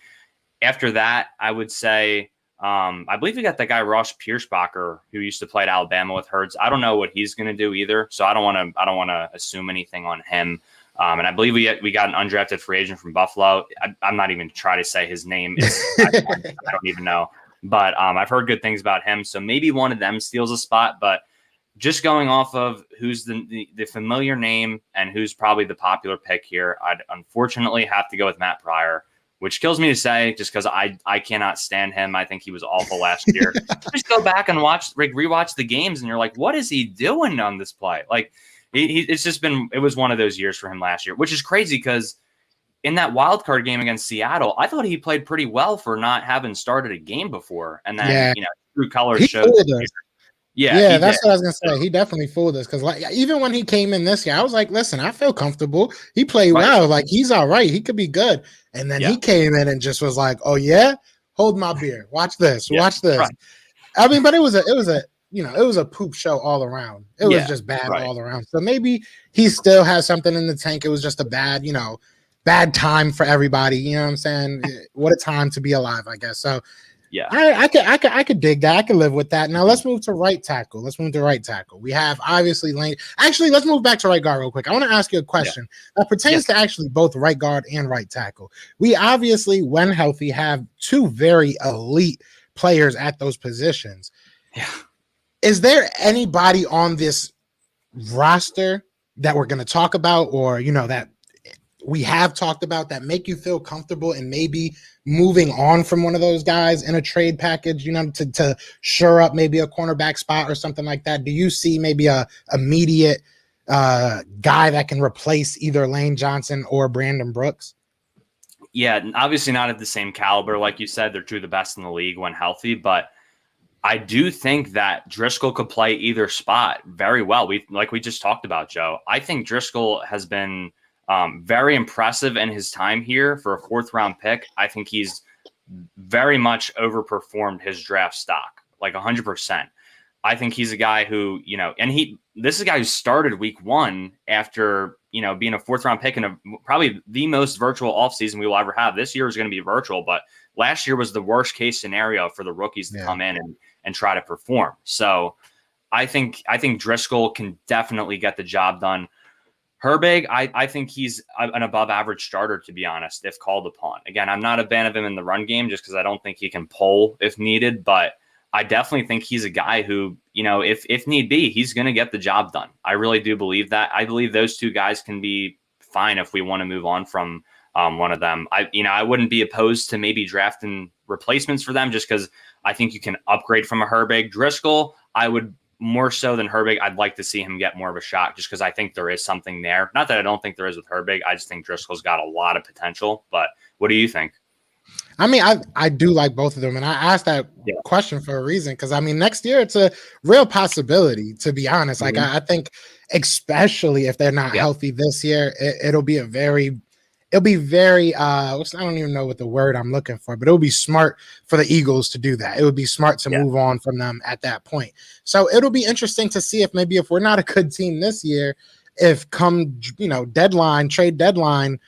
After that, I would say, I believe we got that guy Ross Pierschbacher who used to play at Alabama with Hurts. I don't know what he's going to do either, so I don't want to assume anything on him. And I believe we got an undrafted free agent from Buffalo. I'm not even trying to say his name. I don't even know, but I've heard good things about him. So maybe one of them steals a spot. But just going off of who's the familiar name and who's probably the popular pick here, I'd unfortunately have to go with Matt Pryor, which kills me to say just because I cannot stand him. I think he was awful last year. Just go back and rewatch the games, and you're like, what is he doing on this play? Like, it was one of those years for him last year, which is crazy because in that wild card game against Seattle, I thought he played pretty well for not having started a game before. And then, true colors showed. Yeah, that's what I was gonna say. He definitely fooled us because, like, even when he came in this year, I was like, "Listen, I feel comfortable. He played well. Like, he's all right. He could be good." And then he came in and just was like, "Oh yeah, hold my beer. Watch this. Watch this." Right. I mean, but it was a poop show all around. It was just bad all around. So maybe he still has something in the tank. It was just a bad time for everybody. You know what I'm saying? What a time to be alive, I guess. So. Yeah, I could dig that. I could live with that. Now let's move to right tackle. We have obviously Lane. Actually, let's move back to right guard real quick. I want to ask you a question that pertains to actually both right guard and right tackle. We obviously, when healthy, have two very elite players at those positions. Yeah. Is there anybody on this roster that we're going to talk about, or that we have talked about, that make you feel comfortable and maybe moving on from one of those guys in a trade package, to shore up maybe a cornerback spot or something like that? Do you see maybe a immediate guy that can replace either Lane Johnson or Brandon Brooks? Yeah, obviously not at the same caliber. Like you said, they're two of the best in the league when healthy, but I do think that Driscoll could play either spot very well. We just talked about, Joe. I think Driscoll has been very impressive in his time here for a 4th-round pick. I think he's very much overperformed his draft stock, like 100%. I think he's a guy who, this is a guy who started week 1 after, being a 4th-round pick in probably the most virtual offseason we will ever have. This year is going to be virtual, but last year was the worst case scenario for the rookies to come in and try to perform. So I think Driscoll can definitely get the job done. Herbig, I think he's an above average starter, to be honest, if called upon. Again, I'm not a fan of him in the run game just because I don't think he can pull if needed, but I definitely think he's a guy who, if need be, he's going to get the job done. I really do believe that. I believe those two guys can be fine if we want to move on from one of them. I wouldn't be opposed to maybe drafting replacements for them just because I think you can upgrade from a Herbig. Driscoll, I would more so than Herbig. I'd like to see him get more of a shot just because I think there is something there. Not that I don't think there is with Herbig. I just think Driscoll's got a lot of potential. But what do you think? I mean, I do like both of them. And I asked that question for a reason because, I mean, next year it's a real possibility, to be honest. Like, I think especially if they're not healthy this year, it'll be very I don't even know what the word I'm looking for, but it would be smart for the Eagles to do that. It would be smart to move on from them at that point. So it'll be interesting to see if we're not a good team this year, if come, trade deadline,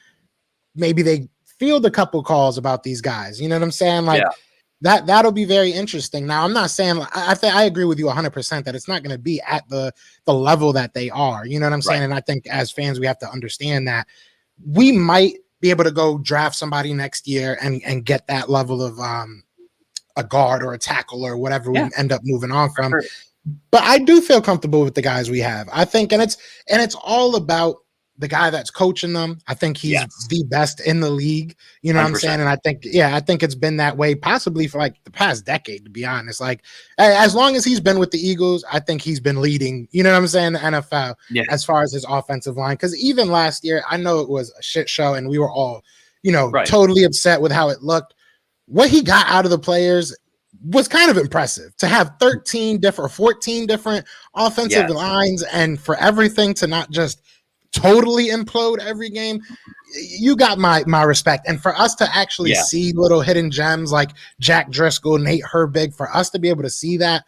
maybe they field a couple calls about these guys. You know what I'm saying? Like that'll be very interesting. Now, I'm not saying I agree with you 100% that it's not going to be at the level that they are. You know what I'm saying? And I think as fans, we have to understand that we might be able to go draft somebody next year and get that level of a guard or a tackle or whatever we end up moving on from. Sure. But I do feel comfortable with the guys we have. I think, and it's all about the guy that's coaching them. I think he's the best in the league. You know 100%. What I'm saying? And I think it's been that way possibly for like the past decade, to be honest. Like as long as he's been with the Eagles, I think he's been leading, you know what I'm saying, the NFL as far as his offensive line. Because even last year, I know it was a shit show and we were all, totally upset with how it looked. What he got out of the players was kind of impressive to have 14 different offensive lines and for everything to not just totally implode every game. You got my respect. And for us to actually see little hidden gems like Jack Driscoll, Nate Herbig, for us to be able to see that,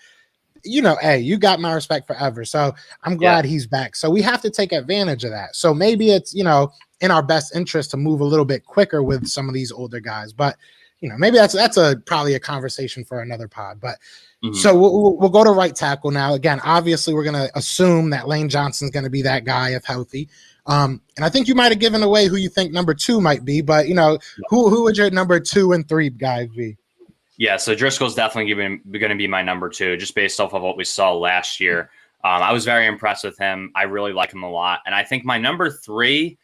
hey, you got my respect forever. So I'm glad he's back. So we have to take advantage of that. So maybe it's, in our best interest to move a little bit quicker with some of these older guys. But, maybe that's probably a conversation for another pod. But so we'll go to right tackle now. Again, obviously, we're going to assume that Lane Johnson's going to be that guy if healthy. And I think you might have given away who you think number 2 might be, but who would your number 2 and 3 guys be? Yeah, so Driscoll's definitely going to be my number 2, just based off of what we saw last year. I was very impressed with him. I really like him a lot, and I think my number 3.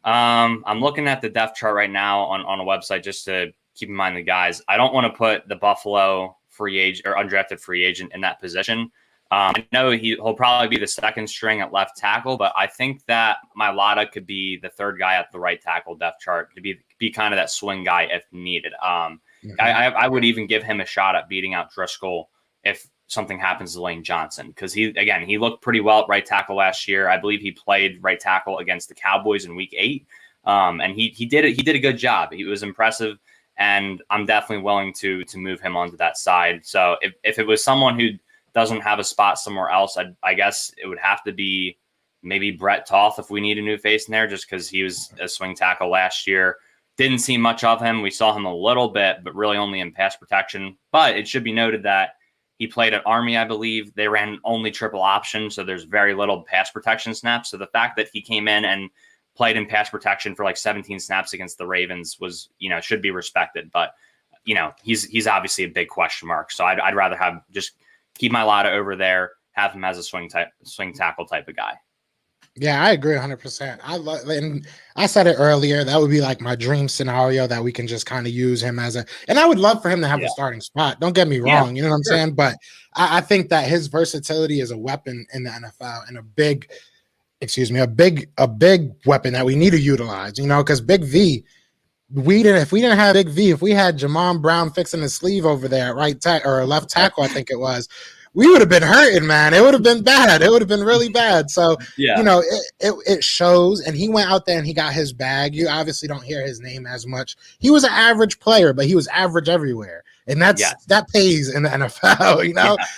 I'm looking at the depth chart right now on a website just to keep in mind the guys. I don't want to put the Buffalo free agent or undrafted free agent in that position. I know he'll probably be the second string at left tackle, but I think that Mailata could be the third guy at the right tackle depth chart to be kind of that swing guy if needed. I would even give him a shot at beating out Driscoll if something happens to Lane Johnson, because he looked pretty well at right tackle last year. I believe he played right tackle against the Cowboys in Week 8, and he did it. He did a good job. He was impressive. And I'm definitely willing to move him onto that side. So if it was someone who doesn't have a spot somewhere else, I guess it would have to be maybe Brett Toth if we need a new face in there, just because he was a swing tackle last year. Didn't see much of him. We saw him a little bit, but really only in pass protection. But it should be noted that he played at Army, I believe. They ran only triple option, so there's very little pass protection snaps. So the fact that he came in and played in pass protection for like 17 snaps against the Ravens was, should be respected. But, he's obviously a big question mark. So I'd rather just keep Mailata over there, have him as a swing tackle type of guy. Yeah, I agree 100%. And I said it earlier, that would be like my dream scenario that we can just kind of use him and I would love for him to have a starting spot. Don't get me wrong. You know what I'm saying? But I think that his versatility is a weapon in the NFL and a big weapon that we need to utilize, because Big V, if we didn't have Big V, if we had Jamon Brown fixing his sleeve over there at right tackle or left tackle, I think it was, we would have been hurting, man. It would have been bad. It would have been really bad. So, it shows, and he went out there and he got his bag. You obviously don't hear his name as much. He was an average player, but he was average everywhere. And that pays in the NFL,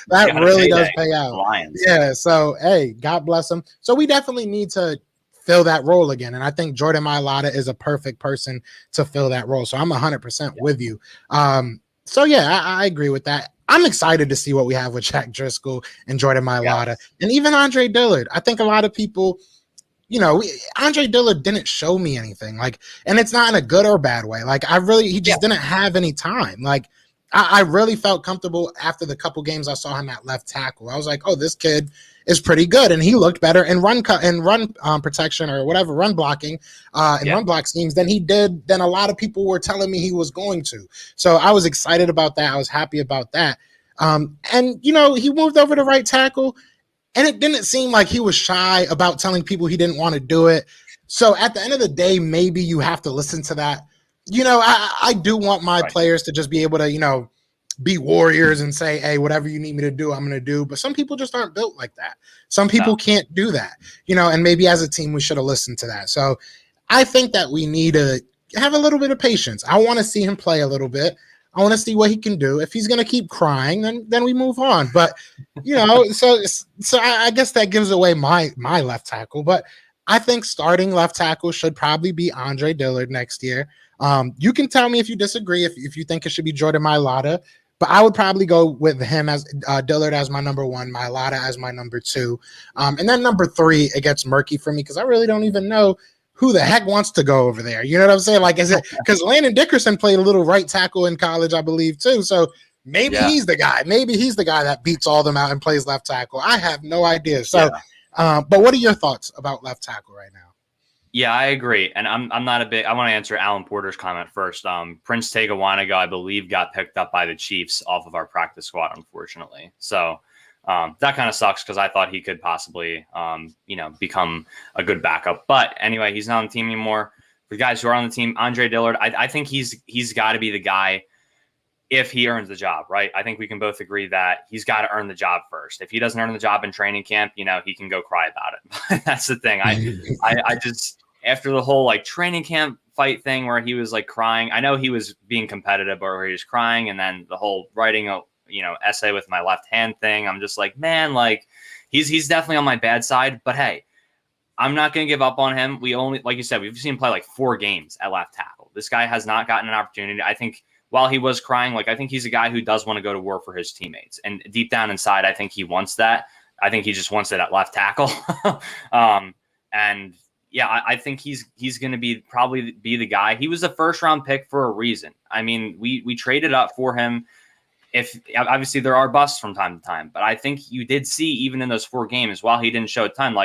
that really does pay out. Lions. Yeah. So, hey, God bless him. So we definitely need to fill that role again. And I think Jordan Mailata is a perfect person to fill that role. So I'm 100% with you. I agree with that. I'm excited to see what we have with Jack Driscoll and Jordan Mailata and even Andre Dillard. I think a lot of people, Andre Dillard didn't show me anything, and it's not in a good or bad way. He just didn't have any time. I really felt comfortable after the couple games I saw him at left tackle. I was like, oh, this kid is pretty good, and he looked better in run protection or whatever, run blocking, run block schemes than a lot of people were telling me he was going to. So I was excited about that. I was happy about that. And he moved over to right tackle, and it didn't seem like he was shy about telling people he didn't want to do it. So at the end of the day, maybe you have to listen to that. I do want my players to just be able to, be warriors and say, hey, whatever you need me to do, I'm going to do. But some people just aren't built like that. Some people can't do that, and maybe as a team, we should have listened to that. So I think that we need to have a little bit of patience. I want to see him play a little bit. I want to see what he can do. If he's going to keep crying, then we move on. But, so I guess that gives away my left tackle. But I think starting left tackle should probably be Andre Dillard next year. You can tell me if you disagree, if you think it should be Jordan Mailata, but I would probably go with him as Dillard as my number 1, Mailata as my number 2. And then number 3, it gets murky for me because I really don't even know who the heck wants to go over there. You know what I'm saying? Is it because Landon Dickerson played a little right tackle in college, I believe, too. So maybe he's the guy. Maybe he's the guy that beats all them out and plays left tackle. I have no idea. So, but what are your thoughts about left tackle right now? Yeah, I agree. And I'm not I want to answer Alan Porter's comment first. Prince Tega Wanega, I believe, got picked up by the Chiefs off of our practice squad, unfortunately. So that kind of sucks because I thought he could possibly, become a good backup. But anyway, he's not on the team anymore. For the guys who are on the team, Andre Dillard, I think he's got to be the guy if he earns the job, right? I think we can both agree that he's got to earn the job first. If he doesn't earn the job in training camp, he can go cry about it. That's the thing. I just... After the whole training camp fight thing where he was crying, I know he was being competitive, but where he was crying, and then the whole writing a essay with my left hand thing, I'm just like, man, he's definitely on my bad side. But hey, I'm not going to give up on him. We only, like you said, we've seen him play 4 games at left tackle. This guy has not gotten an opportunity. I think while he was crying, I think he's a guy who does want to go to war for his teammates, and deep down inside, I think he wants that. I think he just wants it at left tackle, and. Yeah, I think he's going to probably be the guy. He was a first-round pick for a reason. I mean, we traded up for him. If obviously there are busts from time to time, but I think you did see even in those 4 games, while he didn't show a ton,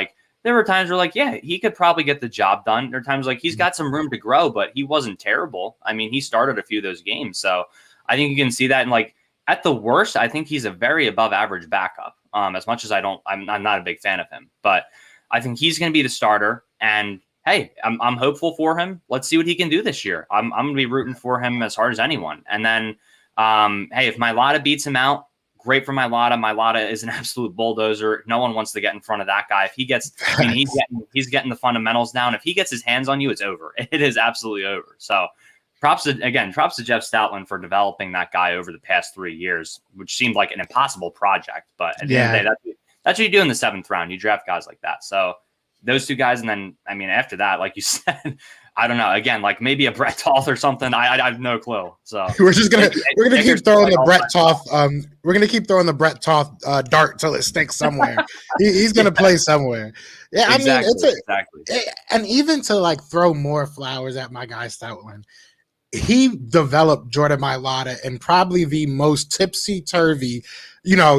there were times where he could probably get the job done. There are times he's got some room to grow, but he wasn't terrible. I mean, he started a few of those games, so I think you can see that. And at the worst, I think he's a very above-average backup. As much as I'm not a big fan of him, but I think he's going to be the starter. And hey, I'm hopeful for him. Let's see what he can do this year. I'm going to be rooting for him as hard as anyone. And then, hey, if Mailata beats him out, great for Mailata. Mailata is an absolute bulldozer. No one wants to get in front of that guy. If he gets, he's getting the fundamentals down. If he gets his hands on you, it's over. It is absolutely over. So props to Jeff Stoutland for developing that guy over the past 3 years, which seemed like an impossible project. But at the end of the day, that's what you do in the 7th round. You draft guys like that. So those 2 guys, and then after that, like you said, I don't know. Again, maybe a Brett Toth or something. I have no clue. So we're gonna keep throwing the Brett Toth. We're gonna keep throwing the Brett Toth dart till it sticks somewhere. He's gonna play somewhere. Yeah, exactly, exactly. And even to throw more flowers at my guy Stoutland, he developed Jordan Mailata in probably the most tipsy-turvy,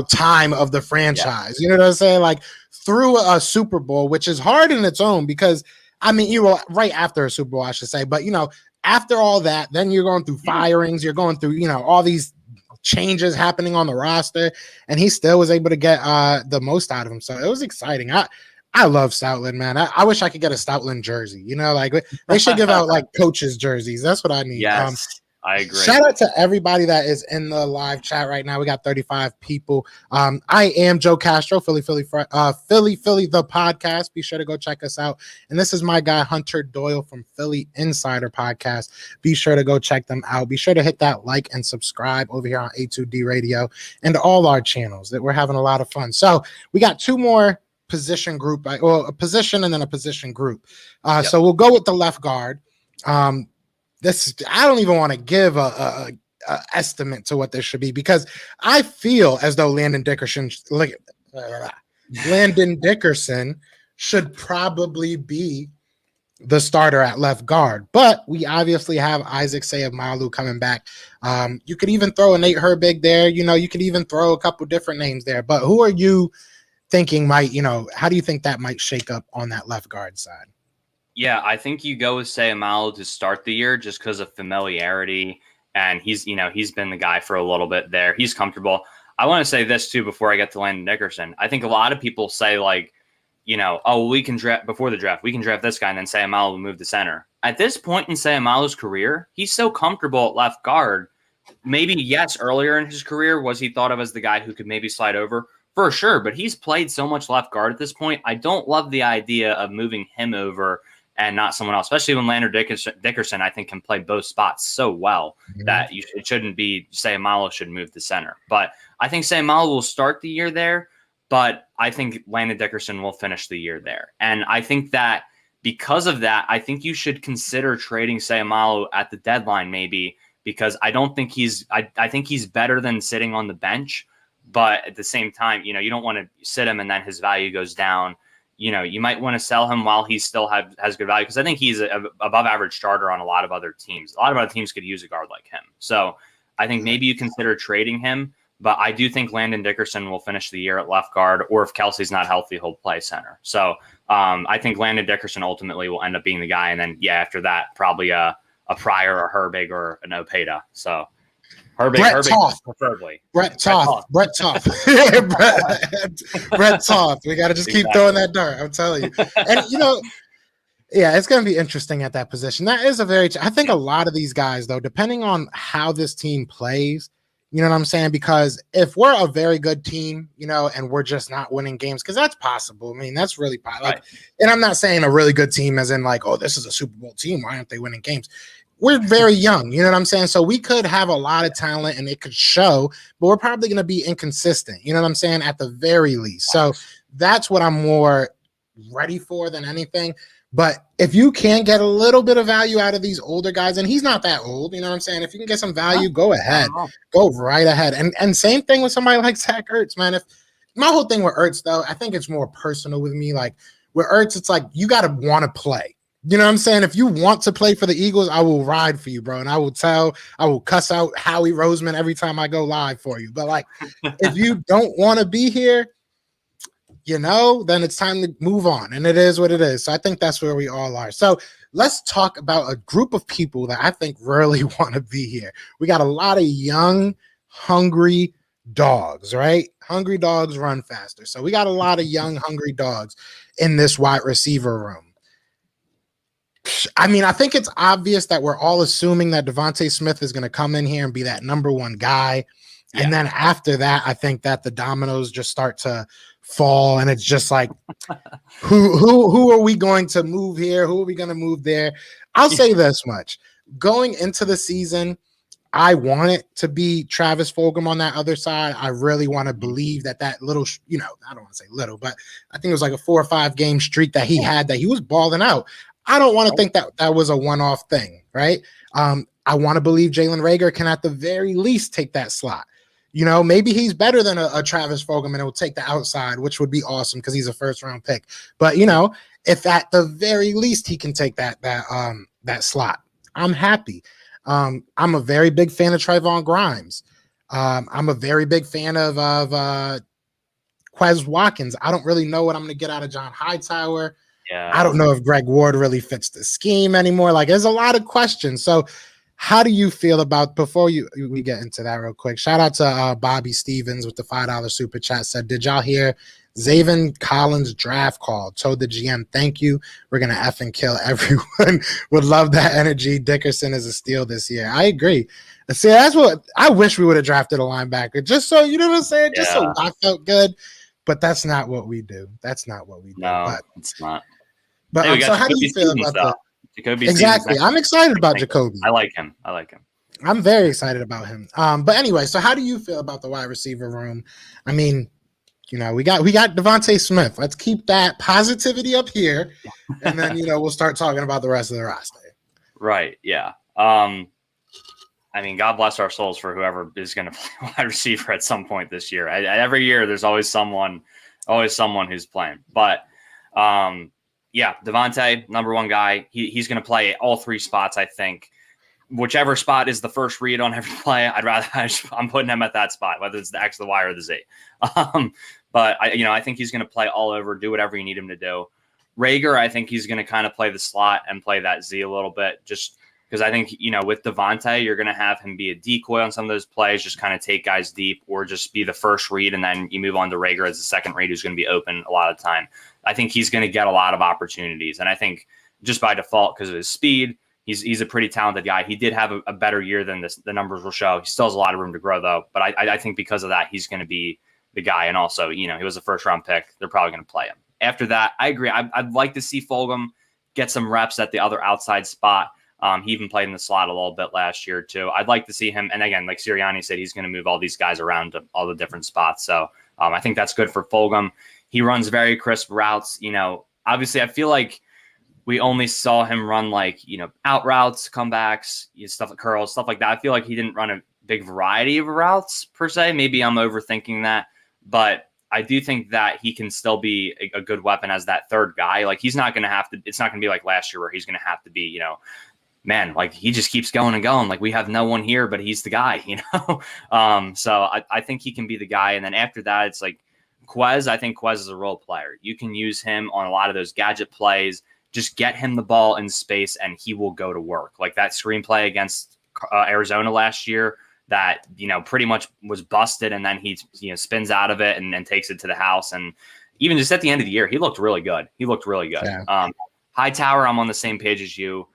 time of the franchise. Yeah. You know what I'm saying? Through a Super Bowl, which is hard in its own because, you were right after a Super Bowl, I should say. But, after all that, then you're going through firings. You're going through, all these changes happening on the roster. And he still was able to get the most out of him. So it was exciting. I love Stoutland, man. I wish I could get a Stoutland jersey. They should give out coaches jerseys. That's what I need. Yes, I agree. Shout out to everybody that is in the live chat right now. We got 35 people. I am Joe Castro, Philly, the podcast. Be sure to go check us out. And this is my guy, Hunter Doyle from Philly Insider Podcast. Be sure to go check them out. Be sure to hit that like and subscribe over here on A2D Radio and all our channels. That we're having a lot of fun. So we got 2 more position group, a position and then a position group. So we'll go with the left guard. I don't even want to give a estimate to what this should be, because I feel as though Landon Dickerson should probably be the starter at left guard, but we obviously have Isaac Seumalo coming back. You could even throw a Nate Herbig there. You could even throw a couple different names there. But who are you thinking might, how do you think that might shake up on that left guard side? Yeah, I think you go with Seumalo to start the year just because of familiarity, and he's been the guy for a little bit there. He's comfortable. I want to say this too before I get to Landon Dickerson. I think a lot of people say like, we can draft before the draft. We can draft this guy, and then Seumalo will move to center. At this point in Seumalo's career, he's so comfortable at left guard. Maybe, yes, earlier in his career, was he thought of as the guy who could maybe slide over? For sure, but he's played so much left guard at this point. I don't love the idea of moving him over and not someone else, especially when Landon Dickerson, I think, can play both spots so well that it shouldn't be Seumalo should move to center. But I think Seumalo will start the year there. But I think Landon Dickerson will finish the year there. And I think that because of that, I think you should consider trading Seumalo at the deadline maybe, because I don't think I think he's better than sitting on the bench. But at the same time, you don't want to sit him and then his value goes down. You might want to sell him while he still has good value, because I think he's a above average starter on a lot of other teams. A lot of other teams could use a guard like him. So I think maybe you consider trading him. But I do think Landon Dickerson will finish the year at left guard, or if Kelsey's not healthy, he'll play center. So I think Landon Dickerson ultimately will end up being the guy. And then, after that, probably a Pryor or Herbig or an Opeta. So Herbig preferably. Brett Toth. Brett Toth. We got to just keep throwing that dart. I'm telling you. And, it's going to be interesting at that position. That is I think a lot of these guys, though, depending on how this team plays, you know what I'm saying? Because if we're a very good team, and we're just not winning games, because that's possible. I mean, that's really possible. Right. And I'm not saying a really good team as in like, oh, this is a Super Bowl team. Why aren't they winning games? We're very young. You know what I'm saying? So we could have a lot of talent and it could show, but we're probably going to be inconsistent. You know what I'm saying? At the very least. So that's what I'm more ready for than anything. But if you can get a little bit of value out of these older guys, and he's not that old, you know what I'm saying? If you can get some value, go ahead. Go right ahead. And same thing with somebody like Zach Ertz, man. If my whole thing with Ertz, though, I think it's more personal with me. Like with Ertz, it's like you got to want to play. You know what I'm saying? If you want to play for the Eagles, I will ride for you, bro. And I will cuss out Howie Roseman every time I go live for you. But like, if you don't want to be here, then it's time to move on. And it is what it is. So I think that's where we all are. So let's talk about a group of people that I think really want to be here. We got a lot of young, hungry dogs, right? Hungry dogs run faster. So we got a lot of young, hungry dogs in this wide receiver room. I mean, I think it's obvious that we're all assuming that Devontae Smith is going to come in here and be that number one guy. Yeah. And then after that, I think that the dominoes just start to fall, and it's just like, who are we going to move here? Who are we going to move there? I'll say this much. Going into the season, I want it to be Travis Fulgham on that other side. I really want to believe that little, I don't want to say little, but I think it was like a 4 or 5 game streak that he had that he was balling out. I don't want to think that that was a one-off thing, right? I want to believe Jalen Reagor can at the very least take that slot. Maybe he's better than a Travis Fulgham and he'll take the outside, which would be awesome because he's a first-round pick. But, if at the very least he can take that slot, I'm happy. I'm a very big fan of Trayvon Grimes. I'm a very big fan of Quez Watkins. I don't really know what I'm going to get out of John Hightower. Yeah. I don't know if Greg Ward really fits the scheme anymore. Like, there's a lot of questions. So how do you feel about, before we get into that real quick, shout out to Bobby Stevens with the $5 super chat, said, did y'all hear Zaven Collins draft call? Told the GM, thank you. We're going to effing kill everyone. Would love that energy. Dickerson is a steal this year. I agree. See, that's what I wish we would have drafted a linebacker, just so, you know what I'm saying? Just so I felt good. But that's not what we do. That's not what we do. No, it's not. But hey, so how do you feel about that? Jacoby exactly. I'm excited about Jacoby. I like him. I'm very excited about him. But anyway, so how do you feel about the wide receiver room? I mean, we got Devontae Smith. Let's keep that positivity up here, and then we'll start talking about the rest of the roster. Right. Yeah. I mean, God bless our souls for whoever is going to play wide receiver at some point this year. Every year, there's always someone who's playing. But yeah, Devontae, number one guy. He's going to play all three spots, I think. Whichever spot is the first read on every play, I'm putting him at that spot, whether it's the X, the Y, or the Z. But I think he's going to play all over, do whatever you need him to do. Rager, I think he's going to kind of play the slot and play that Z a little bit, just because I think, with Devontae, you're going to have him be a decoy on some of those plays, just kind of take guys deep, or just be the first read, and then you move on to Rager as the second read, who's going to be open a lot of time. I think he's going to get a lot of opportunities, and I think just by default, because of his speed, he's a pretty talented guy. He did have a better year than the numbers will show. He still has a lot of room to grow, though. But I think because of that, he's going to be the guy. And also, he was a first-round pick. They're probably going to play him. After that, I agree. I'd like to see Fulgham get some reps at the other outside spot. He even played in the slot a little bit last year, too. I'd like to see him. And again, like Sirianni said, he's going to move all these guys around to all the different spots. So I think that's good for Fulgham. He runs very crisp routes. Obviously, I feel like we only saw him run out routes, comebacks, stuff like curls, stuff like that. I feel like he didn't run a big variety of routes per se. Maybe I'm overthinking that, but I do think that he can still be a good weapon as that third guy. Like he's not going to have to, it's not going to be like last year where he's going to have to be, man, like he just keeps going and going. Like we have no one here, but he's the guy, So I think he can be the guy. And then after that, it's like Quez. I think Quez is a role player. You can use him on a lot of those gadget plays. Just get him the ball in space and he will go to work. Like that screenplay against Arizona last year that, pretty much was busted. And then he, spins out of it and takes it to the house. And even just at the end of the year, he looked really good. Yeah. Hightower, I'm on the same page as you.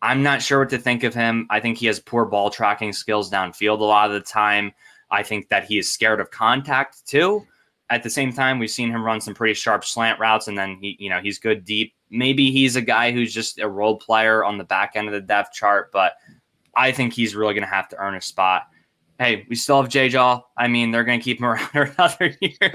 I'm not sure what to think of him. I think he has poor ball tracking skills downfield a lot of the time. I think that he is scared of contact too. At the same time, we've seen him run some pretty sharp slant routes, and then he's good deep. Maybe he's a guy who's just a role player on the back end of the depth chart, but I think he's really going to have to earn a spot. Hey, we still have J-Jaw. I mean, they're going to keep him around for another year.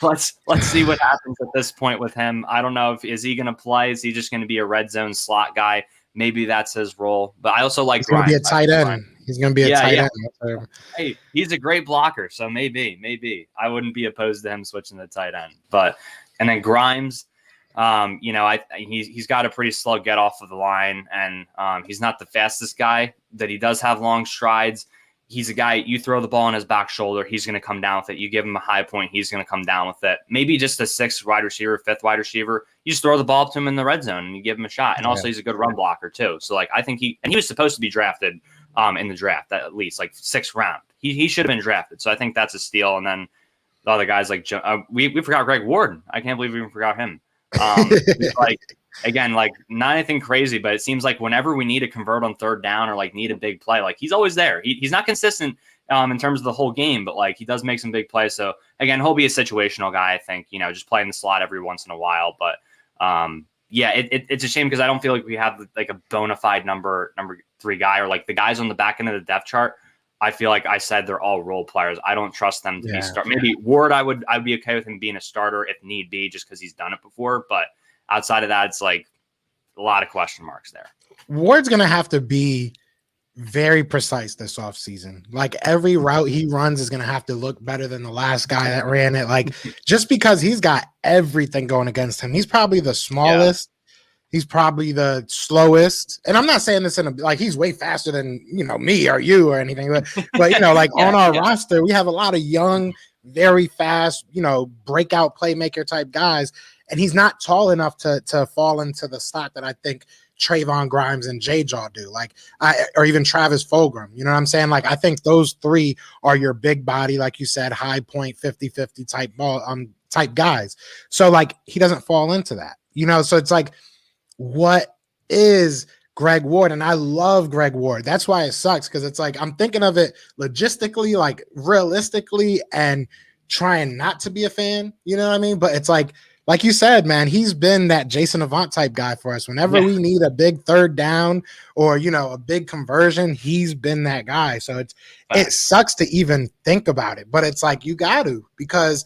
Let's see what happens at this point with him. I don't know is he going to play? Is he just going to be a red zone slot guy? Maybe that's his role. But I also like Grimes. He's going to be a tight end. He's going to be a tight end. Hey, he's a great blocker, so maybe. I wouldn't be opposed to him switching to tight end. And then Grimes, he's got a pretty slow get off of the line, and he's not the fastest guy. That he does have long strides. He's a guy, you throw the ball on his back shoulder, he's going to come down with it. You give him a high point, he's going to come down with it. Maybe just a sixth wide receiver, fifth wide receiver. You just throw the ball up to him in the red zone and you give him a shot. And also he's a good run blocker too. So I think he was supposed to be drafted in the draft, at least sixth round. He should have been drafted. So I think that's a steal. And then the other guys we forgot Greg Warden. I can't believe we even forgot him. Again, not anything crazy, but it seems like whenever we need to convert on third down or need a big play, he's always there. He's not consistent in terms of the whole game, but he does make some big plays. So again, he'll be a situational guy, I think, just playing the slot every once in a while. But it's a shame because I don't feel like we have a bona fide number 3 guy or the guys on the back end of the depth chart. I feel like I said they're all role players. I don't trust them to be start. Maybe Ward, I'd be okay with him being a starter if need be, just because he's done it before. But outside of that, it's a lot of question marks there. Ward's going to have to be very precise this offseason. Every route he runs is going to have to look better than the last guy that ran it. Just because he's got everything going against him. He's probably the smallest. Yeah. He's probably the slowest. And I'm not saying this in he's way faster than, me or you or anything. But on our roster, we have a lot of young, very fast, breakout playmaker type guys. And he's not tall enough to fall into the slot that I think Trayvon Grimes and J-Jaw do, or even Travis Fulgham. You know what I'm saying? I think those 3 are your big body, like you said, high point, 50-50 type ball, type guys. So he doesn't fall into that, So it's what is Greg Ward? And I love Greg Ward. That's why it sucks, because it's I'm thinking of it logistically, realistically, and trying not to be a fan. You know what I mean? But it's like you said, man, he's been that Jason Avant type guy for us. Whenever we need a big third down or, a big conversion, he's been that guy. So it sucks to even think about it, but it's you got to, because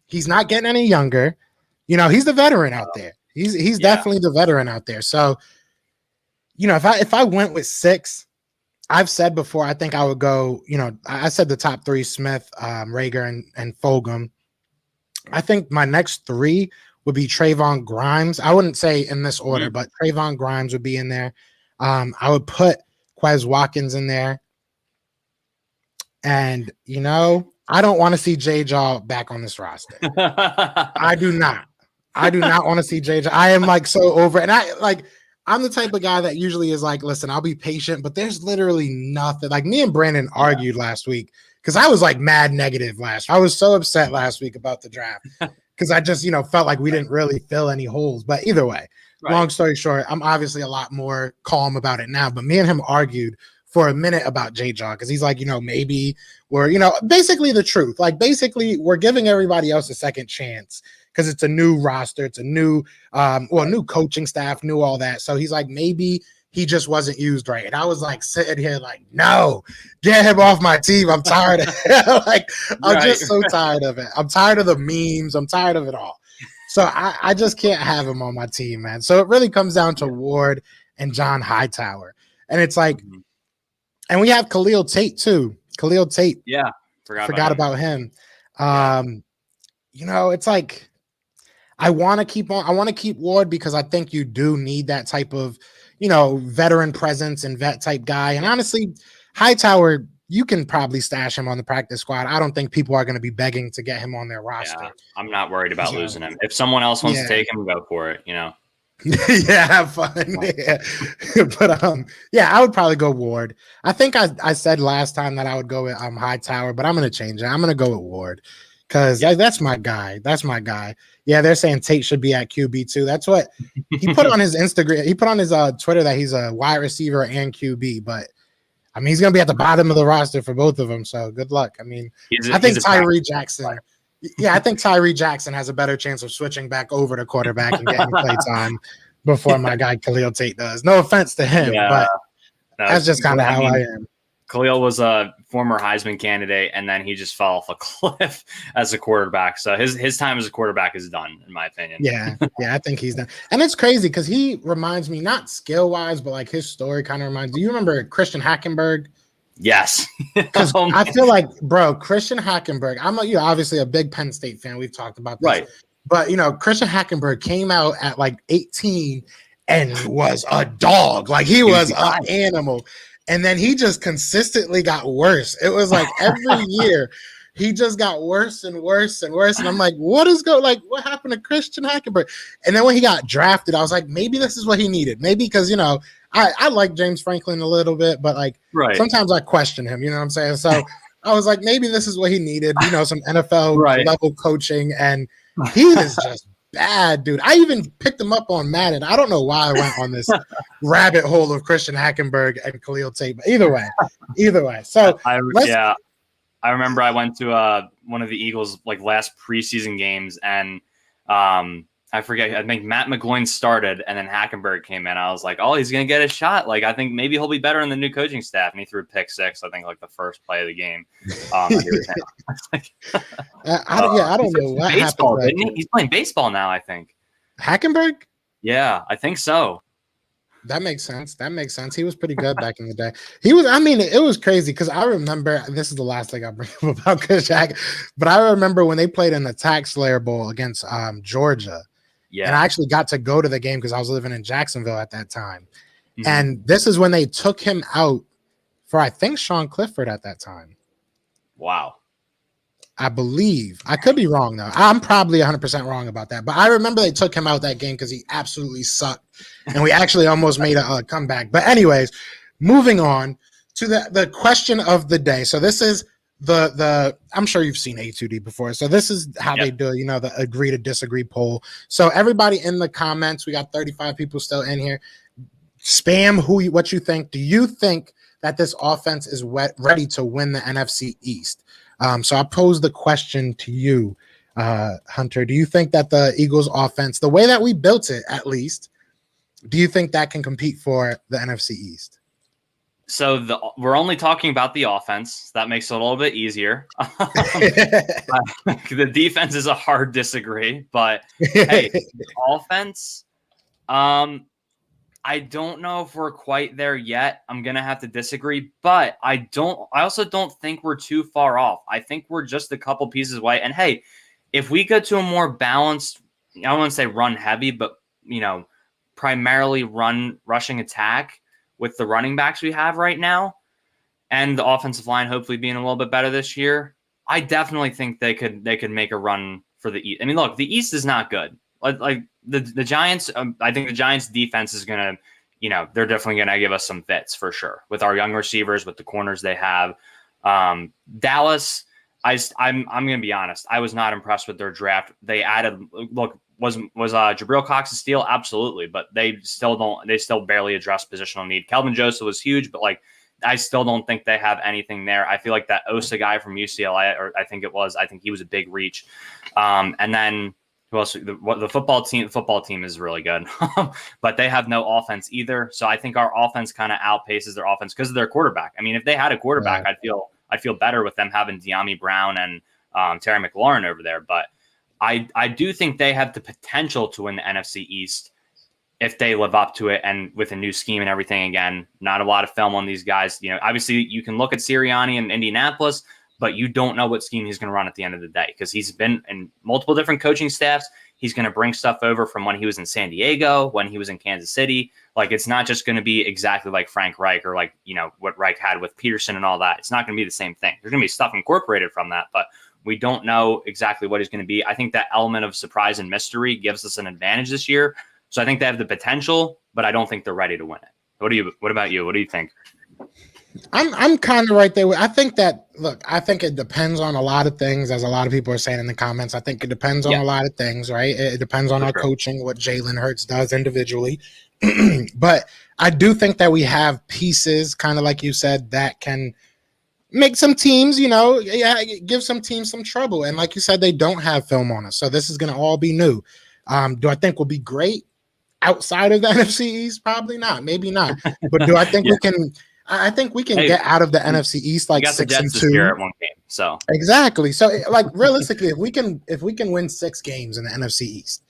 he's not getting any younger. He's the veteran out there. He's definitely the veteran out there. So, if I went with 6, I've said before, I think I would go, I said the top three: Smith, Rager, and Fulgham. I think my next three would be Trayvon Grimes. I wouldn't say in this order, but Trayvon Grimes would be in there. I would put Quez Watkins in there. And, I don't want to see J-Jaw back on this roster. I do not. I do not want to see J-Jaw. I am like so over it. And I'm the type of guy that usually is like, listen, I'll be patient, but there's literally nothing. Like me and Brandon argued last week because I was like mad negative I was so upset last week about the draft because I just, felt like we didn't really fill any holes. But either way, long story short, I'm obviously a lot more calm about it now. But me and him argued for a minute about J-Jaw because he's like, maybe we're, basically the truth. Like basically we're giving everybody else a second chance because it's a new roster. It's a new, new coaching staff, new all that. So he's like, maybe he just wasn't used right. And I was like sitting here like, no, get him off my team. I'm tired of it. I'm just so tired of it. I'm tired of the memes. I'm tired of it all. So I just can't have him on my team, man. So it really comes down to Ward and John Hightower. And it's like, and we have Khalil Tate too. Khalil Tate. Yeah. Forgot about him. It's like, I want to keep Ward because I think you do need that type of, veteran presence and vet type guy. And honestly, Hightower, you can probably stash him on the practice squad. I don't think people are going to be begging to get him on their roster. Yeah, I'm not worried about losing him. If someone else wants to take him, go for it, Yeah, have fun. Yeah. But I would probably go Ward. I think I said last time that I would go with Hightower, but I'm going to change it. I'm going to go with Ward. Because that's my guy. That's my guy. Yeah, they're saying Tate should be at QB too. That's what he put on his Instagram. He put on his Twitter that he's a wide receiver and QB. But, I mean, he's going to be at the bottom of the roster for both of them. So, good luck. I mean, I think Tyree Jackson. Yeah, I think Tyree Jackson has a better chance of switching back over to quarterback and getting play time before my guy Khalil Tate does. No offense to him, but that's just kind of how I am. Khalil was a former Heisman candidate, and then he just fell off a cliff as a quarterback. So his time as a quarterback is done, in my opinion. Yeah, I think he's done. And it's crazy because he reminds me, not skill-wise, but like his story kind of reminds. Do you remember Christian Hackenberg? Yes. Because I feel like, bro, Christian Hackenberg, I'm obviously a big Penn State fan. We've talked about this. Right. But, Christian Hackenberg came out at like 18 and was a dog. Like he was an animal. And then he just consistently got worse. It was like every year he just got worse and worse and worse. And I'm like, what happened to Christian Hackenberg? And then when he got drafted, I was like, maybe this is what he needed. Maybe because, I like James Franklin a little bit, but sometimes I question him, you know what I'm saying? So I was like, maybe this is what he needed, some NFL level coaching. And he is just bad, dude. I even picked him up on Madden. I don't know why I went on this rabbit hole of Christian Hackenberg and Khalil Tate, but either way. So I remember I went to one of the Eagles last preseason games, and I forget. I think Matt McGloin started, and then Hackenberg came in. I was like, oh, he's gonna get a shot. I think maybe he'll be better in the new coaching staff. And he threw a pick six. I think the first play of the game. I don't know what baseball, happened. Didn't he? He's playing baseball now, I think. Hackenberg? Yeah, I think so. That makes sense. He was pretty good back in the day. It was crazy because I remember, this is the last thing I bring up about Chris Hack, but I remember when they played in the Tax Slayer Bowl against Georgia. Yeah. And I actually got to go to the game because I was living in Jacksonville at that time. Mm-hmm. And this is when they took him out for, I think, Sean Clifford at that time. Wow. I believe. I could be wrong, though. I'm probably 100% wrong about that. But I remember they took him out that game because he absolutely sucked. And we actually almost made a comeback. But anyways, moving on to the question of the day. So this is the I'm sure you've seen A2D before. So this is how they do, the agree to disagree poll. So everybody in the comments, we got 35 people still in here. Spam what you think. Do you think that this offense is ready to win the NFC East? So I pose the question to you, Hunter. Do you think that the Eagles offense, the way that we built it, at least, do you think that can compete for the NFC East? So we're only talking about the offense. That makes it a little bit easier. The defense is a hard disagree, but hey, the offense, I I don't know if we're quite there yet. I'm going to have to disagree, but I also don't think we're too far off. I think we're just a couple pieces away. And hey, if we go to a more balanced, I don't want to say run heavy, but primarily rushing attack with the running backs we have right now and the offensive line hopefully being a little bit better this year, I definitely think they could make a run for the East. I mean, look, the East is not good. Like the Giants, I think the Giants defense is going to, they're definitely going to give us some fits for sure with our young receivers, with the corners they have. Dallas, I'm going to be honest. I was not impressed with their draft. They added, was Jabril Cox a steal? Absolutely. But they still barely address positional need. Kelvin Joseph was huge, but I still don't think they have anything there. I feel like that Osa guy from UCLA, or I think he was a big reach. And then who else? The football team is really good, but they have no offense either. So I think our offense kind of outpaces their offense because of their quarterback. I mean, if they had a quarterback, right, I'd feel better with them having De'Ami Brown and Terry McLaurin over there. But I do think they have the potential to win the NFC East if they live up to it, and with a new scheme and everything. Again, not a lot of film on these guys. Obviously you can look at Sirianni in Indianapolis, but you don't know what scheme he's going to run at the end of the day because he's been in multiple different coaching staffs. He's going to bring stuff over from when he was in San Diego, when he was in Kansas City. It's not just going to be exactly like Frank Reich or what Reich had with Peterson and all that. It's not going to be the same thing. There's going to be stuff incorporated from that, but we don't know exactly what he's going to be. I think that element of surprise and mystery gives us an advantage this year. So I think they have the potential, but I don't think they're ready to win it. What about you? What do you think? I'm kind of right there. I think it depends on a lot of things, as a lot of people are saying in the comments. I think it depends on a lot of things, right? It depends on our coaching, what Jalen Hurts does individually. But I do think that we have pieces, kind of like you said, that can make some teams, give some teams some trouble. And like you said, they don't have film on us. So this is going to all be new. Do I think we'll be great outside of the NFC East? Probably not. Maybe not. But do I think we can – I think we can get out of the NFC East 6-2 at one game. So exactly. So realistically, if we can win 6 games in the NFC East,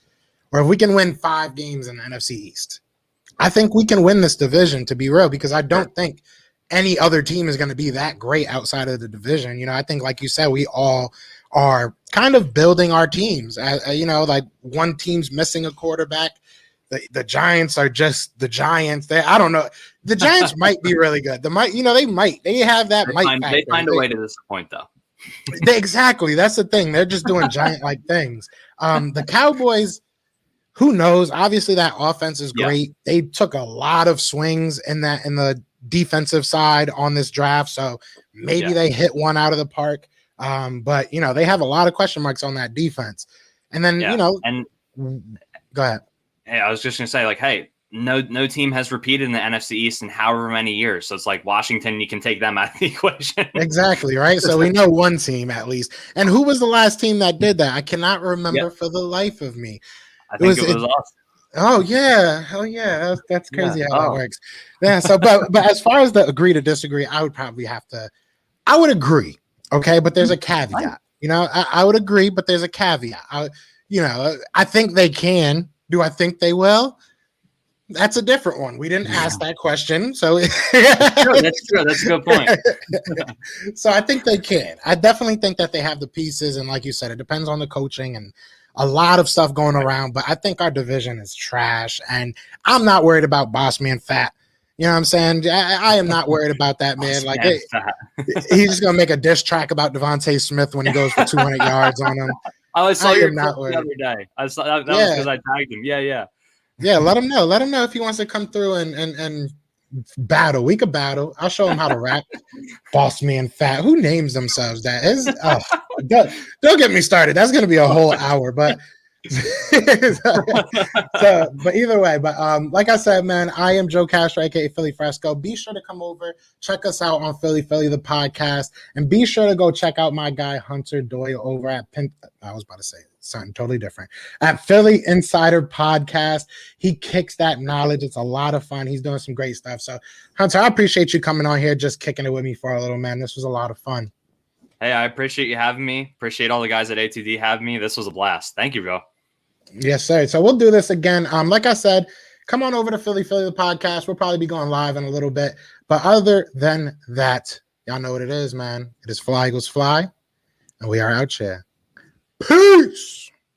or if we can win 5 games in the NFC East, I think we can win this division, to be real, because I don't think any other team is going to be that great outside of the division. I think, like you said, we all are kind of building our teams. One team's missing a quarterback. The Giants are just the Giants. I don't know. The Giants might be really good. They have that might factor. They find a way to disappoint, though. Exactly. That's the thing. They're just doing giant-like things. The Cowboys, who knows? Obviously, that offense is great. They took a lot of swings in the defensive side on this draft, so maybe they hit one out of the park. But they have a lot of question marks on that defense. And then and go ahead. Hey, I was just gonna say, hey, no team has repeated in the NFC East in however many years. So it's like Washington, you can take them out of the equation. Exactly, right? So we know one team at least. And who was the last team that did that? I cannot remember for the life of me. I think it was us. Oh yeah, hell yeah, that's crazy how that works. Yeah. So, but as far as the agree to disagree, I would probably have to. I would agree, okay, but there's a caveat. I would agree, but there's a caveat. I think they can. Do I think they will? That's a different one. We didn't ask that question, so that's true. That's a good point. So I think they can. I definitely think that they have the pieces, and like you said, it depends on the coaching and a lot of stuff going around. But I think our division is trash, and I'm not worried about Boss Man Fat. You know what I'm saying? I am not worried about that, man. He's just gonna make a diss track about Devontae Smith when he goes for 200 yards on him. I saw your clip the other day. I saw that was because I tagged him. Yeah. Yeah, let him know. Let him know if he wants to come through and battle. We could battle. I'll show him how to rap. Boss Man Fat. Who names themselves that? Don't get me started. That's gonna be a whole hour, but but either way, like I said, man, I am Joe Castro, aka Philly Fresco. Be sure to come over, check us out on Philly the podcast, and be sure to go check out my guy Hunter Doyle over at I was about to say something totally different at Philly Insider Podcast. He kicks that knowledge. It's a lot of fun. He's doing some great stuff. So Hunter, I appreciate you coming on here, just kicking it with me for a little, man. This was a lot of fun. Hey, I appreciate you having me. Appreciate all the guys at A2D having me. This was a blast. Thank you, bro. Yes, sir. So we'll do this again. Like I said, come on over to Philly the podcast. We'll probably be going live in a little bit. But other than that, y'all know what it is, man. It is Fly Eagles Fly, and we are out here. Peace.